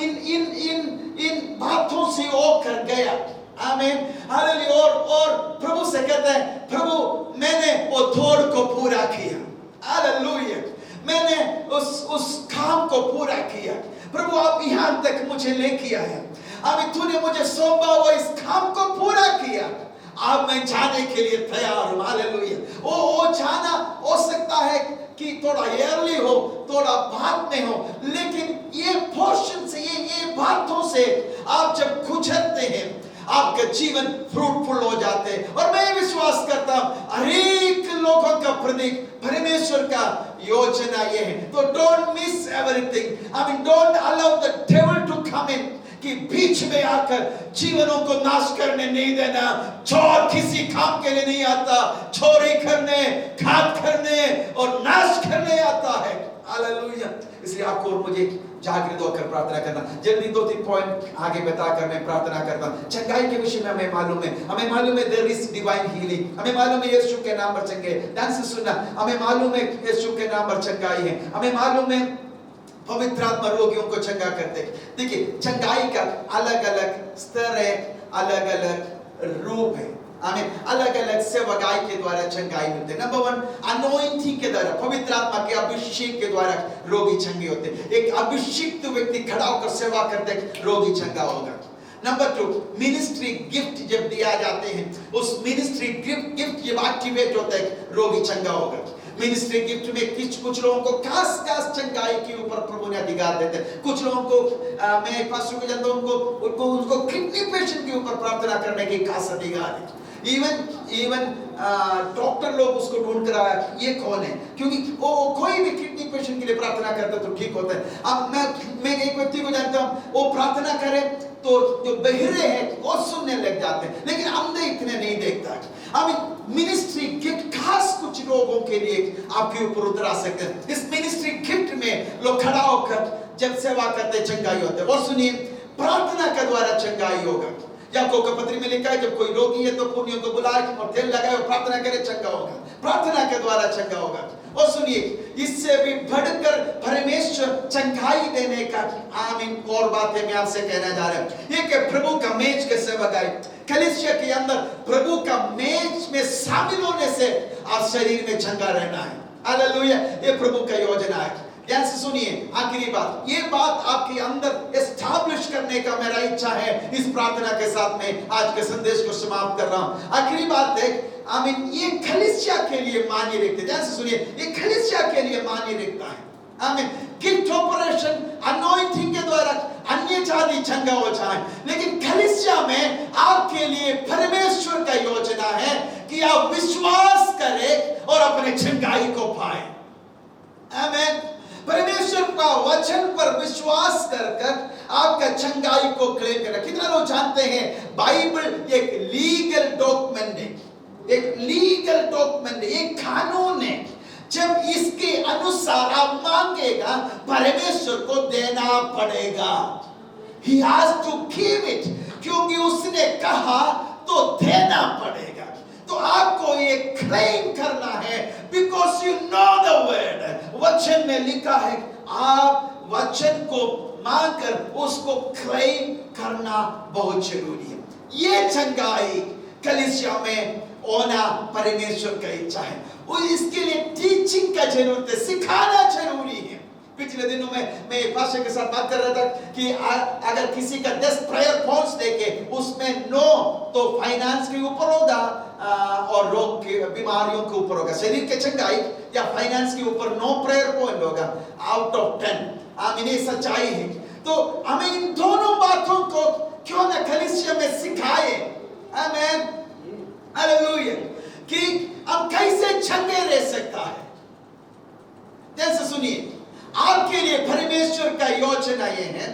Speaker 1: इन बातों से वो कर गया। आमीन हालेलुया। और प्रभु से कहते हैं, प्रभु मैंने वो दौड़ को पूरा किया। हालेलुया, मैंने उस काम को पूरा किया। प्रभु आप यहां तक मुझे लेके आया, आमीन, तूने मुझे सौंपा, वो इस काम को पूरा किया। अब मैं जाने के लिए तैयार हूं। हालेलुया। वो जाना हो सकता है कि थोड़ा अर्ली हो, थोड़ा बाद में हो, लेकिन ये पोर्शन से, ये बातों से आप जब गुजरते हैं, आपका जीवन फ्रूटफुल हो जाते हैं। और मैं विश्वास करता हूं हर एक लोगों का प्रति परमेश्वर का योजना ये है। तो don't miss everything. I mean don't allow the devil to come in, कि बीच में आकर जीवनों को नाश करने नहीं देना। चोर किसी काम के लिए नहीं आता, चोरी करने, घात करने और नाश करने आता है। हालेलुया। इसलिए आपको और मुझे जागृत होकर प्रार्थना करना। जल्दी 2-3 पॉइंट आगे बताकर मैं प्रार्थना करता हूं। चंगाई के विषय में हमें मालूम है देयर इज डिवाइन हीलिंग। हमें मालूम है यीशु के नाम पर चंगाई। ध्यान से सुनना, हमें मालूम है यीशु के नाम पर चंगाई है। हमें मालूम है पवित्र आत्मा रोगियों को चंगा करते। देखिए चंगाई का अलग अलग स्तर है, अलग अलग रूप है। हमें अलग अलग सेवकाई के द्वारा चंगाई मिलते हैं। नंबर 1, अनॉइंटिंग के द्वारा, पवित्र आत्मा के अभिषेक के द्वारा रोगी चंगे होते हैं। एक अभिषिक्त व्यक्ति खड़ा होकर सेवा करते रोगी चंगा होगा। नंबर 2, मिनिस्ट्री गिफ्ट जब दिया जाते हैं, उस मिनिस्ट्री गिफ्ट जब एक्टिवेट होता है, रोगी चंगा होगा। मिनिस्ट्री गिफ्ट में कुछ लोगों को खास चंगाई के ऊपर प्रभु ने अधिकार देते हैं। कुछ लोगों को मैं एक पास्टर को जानता हूं, उनको किडनी पेशेंट के ऊपर प्रार्थना करने की खास अधिकार है। इवन डॉक्टर लोग उसको ढूंढ कर आया ये कौन है, क्योंकि वो कोई भी किडनी पेशेंट के लिए प्रार्थना करता तो ठीक होता है। अब मैं एक व्यक्ति को जानता हूं, वो प्रार्थना करे तो जो बहिरे हैं वो सुनने लग जाते हैं, लेकिन अंधे इतने नहीं देखता। अब मिनिस्ट्री गिफ्ट खास कुछ लोगों के लिए आपके ऊपर उतर आ सकते हैं। इस मिनिस्ट्री गिफ्ट में लोग खड़ा होकर जब सेवा करते चंगाई होते हैं। और सुनिए, प्रार्थना के द्वारा चंगाई होगा। याकूब के पत्री में लिखा है जब कोई रोगी है तो पुण्यों को बुलाए और तेल लगाए और प्रार्थना करे, चंगा होगा। प्रार्थना के द्वारा चंगा होगा। और सुनिए, इससे भी बढ़कर परमेश्वर चंगाई देने का आमीन और बातें मैं आपसे कहना जा रहा हूं। एक है प्रभु का मेज के सेवकाई। कलीसिया के अंदर प्रभु का मेज में शामिल होने से आप शरीर में चंगा रहना है। हालेलुया। ये प्रभु का योजना है। ध्यान से सुनिए, आखिरी बात, ये बात आपके अंदर एस्टैब्लिश करने का मेरा इच्छा है। इस प्रार्थना के साथ में आज के संदेश को समाप्त कर रहा हूं। आखिरी बात है, आमीन, ये कलीसिया के लिए मान्य रखते हैं। ध्यान से सुनिए, ये कलीसिया के लिए मान्य रखता है। आमीन। गिफ्ट ऑपरेशन अनॉइंटिंग के द्वारा अन्य जाति चंगा हो जाए, लेकिन कलीसिया में आपके लिए परमेश्वर का योजना है कि आप विश्वास करें और अपने चंगाई को पाएं। आमीन। परमेश्वर का वचन पर विश्वास कर आपका चंगाई को क्लेम करना। कितना लोग जानते हैं बाइबल एक लीगल डॉक्यूमेंट है, एक लीगल डॉक्यूमेंट है, एक कानून है। जब इसके अनुसार आप मांगेगा परमेश्वर को देना पड़ेगा। He has to give it, क्योंकि उसने कहा तो देना पड़ेगा। तो आपको ये क्लेम करना है, because you know the word। वचन में लिखा है, आप वचन को मांगकर उसको क्लेम करना बहुत जरूरी है। ये चंगाई कलीसिया में होना परमेश्वर का इच्छा है। और इसके लिए टीचिंग का जरूरत है, सिखाना जरूरी है। पिछले दिनों में मैं एक पास्टर के साथ बात कर रहा था कि अगर किसी का 10 प्रेयर पॉइंट्स देके उसमें 9 तो फाइनेंस के ऊपर होगा और रोग के बीमारियों के ऊपर होगा। शरीर के चंगाई या फाइनेंस के ऊपर 9 प्रेयर पॉइंट होगा आउट ऑफ 10। आमीन, ये सच्चाई है। तो हमें इन दोनों बातों को क्यों न कलीसिया में सिखाए। आमीन, हालेलुया, कि अब कैसे चंगे रह सकता है। जैसे सुनिए, आपके लिए परमेश्वर का योजना ये है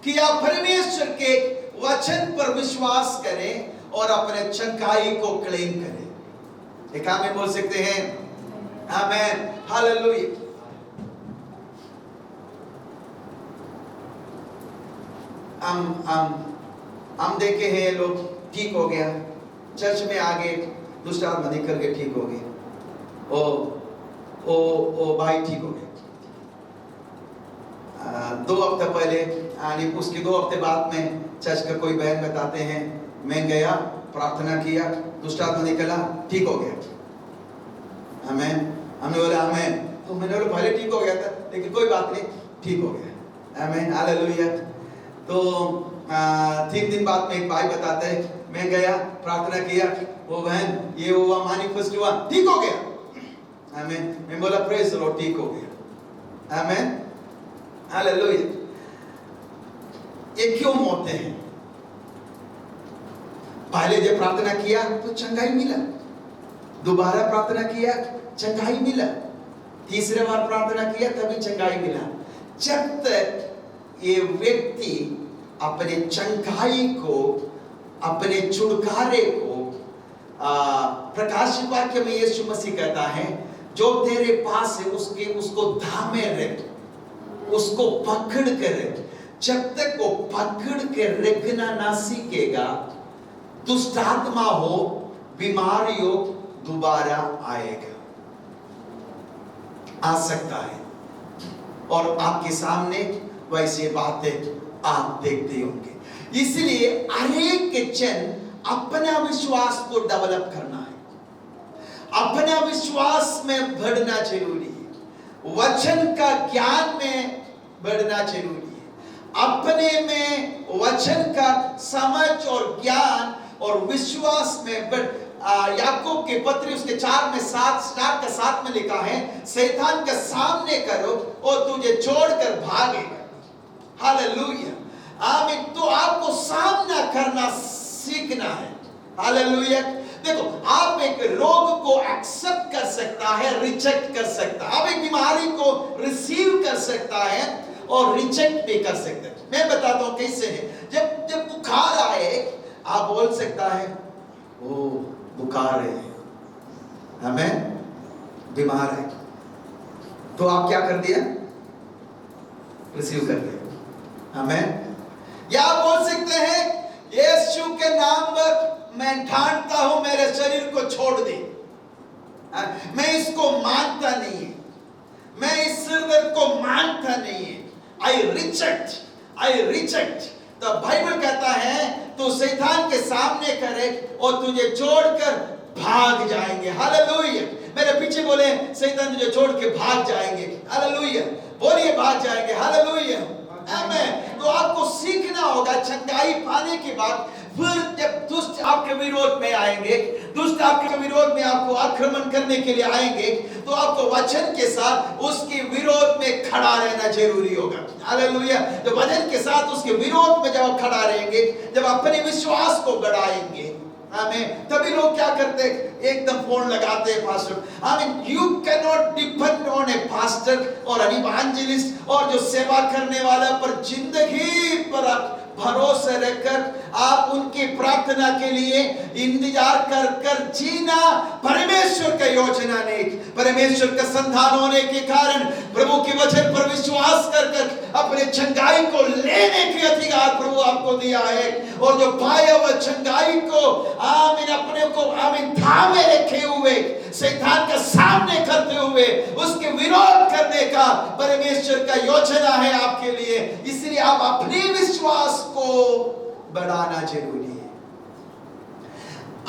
Speaker 1: कि आप परमेश्वर के वचन पर विश्वास करें और अपने चंगाई को क्लेम करें। एक आमीन बोल सकते हैं? आमीन, हालेलुया। हम देखे हैं लोग ठीक हो गया, चर्च में आगे दूसरा आदमी निकल के ठीक हो गए, ओ भाई ठीक हो गए। 2 हफ्ते पहले यानी उसके 2 हफ्ते बाद में चर्च का कोई बहन बताते हैं, मैं गया प्रार्थना किया, दूसरा आदमी निकला ठीक हो गया। आमीन। हमने बोला आमीन। तो मैंने बोला पहले ठीक हो गया था, लेकिन कोई बात नहीं, ठीक हो गया। आमीन, हालेलुया। तो 3 दिन बाद में एक भाई बताते हैं, मैं गया प्रार्थना किया, वो बहन ये हुआ, मैनिफेस्ट हुआ, ठीक हो गया। आमीन। मैं बोला प्रेज द लॉर्ड, ठीक हो गया। आमीन, हालेलुया। ये क्यों होते हैं? पहले जब प्रार्थना किया तो चंगाई मिला, दोबारा प्रार्थना किया चंगाई मिला, तीसरे बार प्रार्थना किया तभी चंगाई मिला। जब तक ये व्यक्ति अपने चंगाई को, अपने छुटकारे को, प्रकाशित वाक्य में यीशु मसीह कहता है जो तेरे पास है उसको थामे रख, उसको पकड़ कर रख। जब तक वो पकड़ के रखना ना सीखेगा, दुष्ट आत्मा हो, बीमारी हो, दोबारा आएगा, आ सकता है। और आपके सामने वैसे बातें आप देखते होंगे। इसलिए हर एक जन अपना विश्वास को डेवलप करना है, अपना विश्वास में बढ़ना जरूरी है, वचन का ज्ञान में बढ़ना जरूरी है, अपने में वचन का समझ और ज्ञान और विश्वास में बढ़। याकूब के पत्र उसके 4:7 में लिखा है, शैतान के सामने करो और तुझे छोड़कर भागेगा। हालेलुया, आमीन। तो आपको सामना करना सीखना है। हालेलुया। देखो, आप एक रोग को एक्सेप्ट कर सकता है, रिजेक्ट कर सकता है। आप एक बीमारी को रिसीव कर सकता है और रिजेक्ट भी कर सकते हैं। मैं बताता हूं कैसे है। जब बुखार आए, आप बोल सकता है ओ बुखार है, हमें बीमार है, तो आप क्या कर दिया? रिसीव कर दिया। हमें या बोल सकते हैं यीशु के नाम पर मैं ठानता हूं, मेरे शरीर को छोड़ दे, मैं इसको मानता नहीं है, मैं इस दर्द को मानता नहीं है, आई रिजेक्ट। तो बाइबल कहता है तू शैतान के सामने करे और तुझे छोड़कर भाग जाएंगे। हालेलुया। मेरे पीछे बोले शैतान तुझे छोड़ के भाग जाएंगे। हालेलुया, बोलिए भाग जाएंगे। हालेलुया, आमीन। तो आपको सीखना होगा चंगाई पाने के बाद, फिर जब दुष्ट आपके विरोध में आएंगे, दुष्ट आपके विरोध में आपको आक्रमण करने के लिए आएंगे, तो आपको वचन के साथ उसके विरोध में खड़ा रहना जरूरी होगा। हालेलुया। तो वचन के साथ उसके विरोध में जब आप खड़ा रहेंगे, जब अपने विश्वास को बढ़ाएंगे, आमीन, तभी लोग क्या करते हैं? एकदम फोन लगाते हैं पास्टर। आमीन। You can not depend on A pastor और एन इवेंजलिस्ट और जो सेवा करने वाला पर जिंदगी पर भरोसे रखकर आप उनकी प्रार्थना के लिए इंतजार कर जीना परमेश्वर का योजना नहीं। परमेश्वर का संतान होने के कारण प्रभु के वचन पर विश्वास कर अपने चंगाई को लेने के अधिकार प्रभु आपको दिया है। और जो पाया हुआ चंगाई को आमीन अपने को आमीन थामे रखे हुए, शैतान का सामने करते हुए उसके विरोध करने का परमेश्वर का योजना है आपके लिए। इसलिए आप अपने विश्वास को बढ़ाना जरूरी है,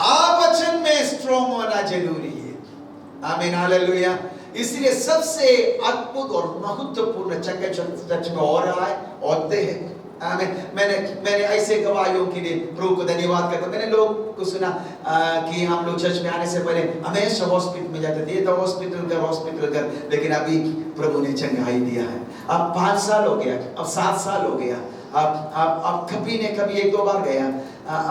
Speaker 1: आप वचन में स्ट्रॉन्ग होना जरूरी है। आमीन, हालेलुया। इसलिए सबसे अद्भुत और महत्वपूर्ण चंगे चर्च में हो रहा है, होते हैं। आमीन। मैंने ऐसे गवाहियों के लिए प्रभु को धन्यवाद करता। मैंने लोग को सुना कि हम लोग चर्च में आने से पहले हमेशा हॉस्पिटल में जाते थे, तो हॉस्पिटल कर, लेकिन अभी प्रभु ने चंगाई दिया है। अब 5 साल हो गया, अब 7 साल हो गया, अब कभी ने कभी 1-2 बार गया,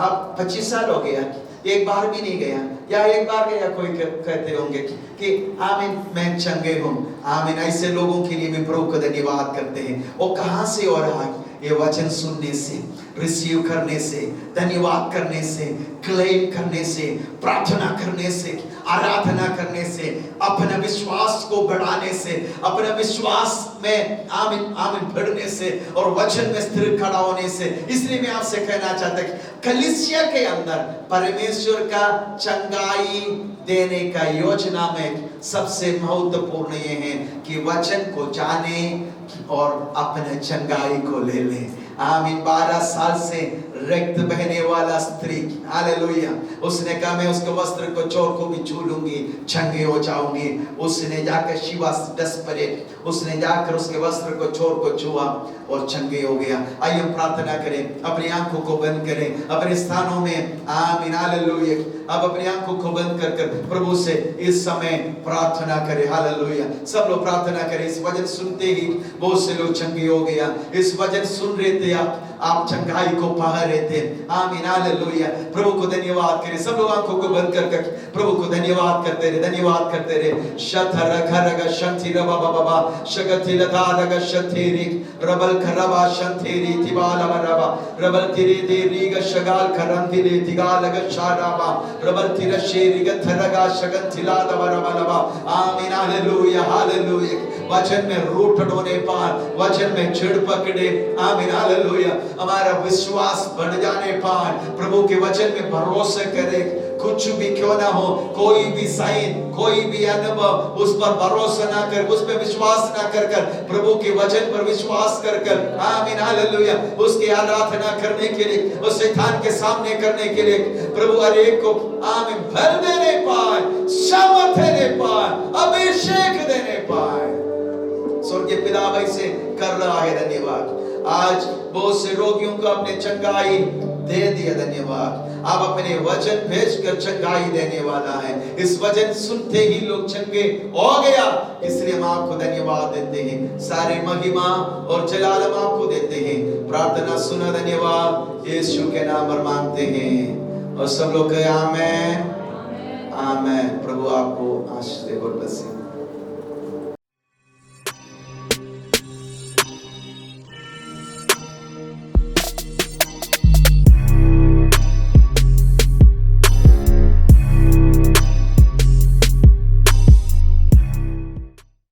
Speaker 1: अब 25 साल हो गया, एक बार भी नहीं गया, या एक बार गया। कोई कहते होंगे कि आमीन मैं चंगे हूं। आमीन। ऐसे लोगों के लिए भी प्रभु को धन्यवाद करते हैं। वो कहां से हो रहा है? ये वचन सुनने से, रिसीव करने से, धन्यवाद करने से, क्लेम करने से, प्रार्थना करने से, आराधना करने से, अपने विश्वास को बढ़ाने से, अपने विश्वास में आमीन बढ़ने से और वचन में स्थिर खड़ा होने से। इसलिए मैं आपसे कहना चाहता हूं कलीसिया के अंदर परमेश्वर का चंगाई देने का योजना में सबसे महत्वपूर्ण ये है कि वचन को जाने और अपने चंगाई को ले ले। आमीन। 12 साल से रक्त बहने वाला स्त्री, हालेलुया, उसने कहा मैं उसके वस्त्र को चोर को भी छू लूंगी, चंगे हो जाऊंगी। उसने जाकर शी वाज डेस्परेट, उसने जाकर उसके वस्त्र को चोर को छुआ और चंगे हो गया। आइए हम प्रार्थना करें, अपनी आंखों को बंद करें अपने स्थानों में। आमीन, हालेलुया। अब अपनी आंखों को बंद कर प्रभु से इस समय प्रार्थना करें। हालेलुया। सब लोग प्रार्थना करें। इस वचन सुनते ही बहुत से लोग चंगे हो गया। इस वचन सुन रहे थे आप, आप चंगाई को पा रहे थे। आमीन, हालेलुया। प्रभु को धन्यवाद करें। सब लोग आंखों को बंद कर प्रभु को धन्यवाद करते रहे, धन्यवाद करते रहे। शतर खरग शंति रबा बाबा शगति लता रग शंतिरी रबल खरबा शंतिरी तिबाला रबा रबल तिरे देरी ग शगाल खरंतिले तिगाल ग शाराबा रबल तिरे शेरी ग थरगा शगंतिला दबा रबा। आमीन, हालेलुया, हालेलुया। वचन में रूट ढोने पार, वचन में चिड़ पकड़े। आमीन, हालेलुया। हमारा विश्वास बढ़ जाने पार, प्रभु के वचन में भरोसा करे। कुछ भी क्यों ना हो, कोई भी साइन, कोई भी अनुभव, उस पर भरोसा ना कर, उस पर विश्वास ना कर प्रभु के वचन पर विश्वास कर आमीन, हालेलुया, उसकी आराधना करने के लिए, उस शैतान के सामने करने के लिए प्रभु हर एक को आमीन भर देने पाए, सामर्थ देने पाए, अभिषेक देने पाए। स्वर्गीय पिता भाई से कर रहा है। धन्यवाद। आज बहुत से रोगियों को अपने चंगाई दे दिया। धन्यवाद। आप अपने वचन भेजकर चंगाई देने वाला है। इस वचन सुनते ही लोग चंगे हो गया, इसलिए हम आपको धन्यवाद देते हैं। सारे महिमा और जलाल हम आपको देते हैं। प्रार्थना सुना, धन्यवाद यीशु के नाम पर मांगते हैं और सब लोग कहे आमेन, आमेन। प्रभु आपको आशीष दे और बस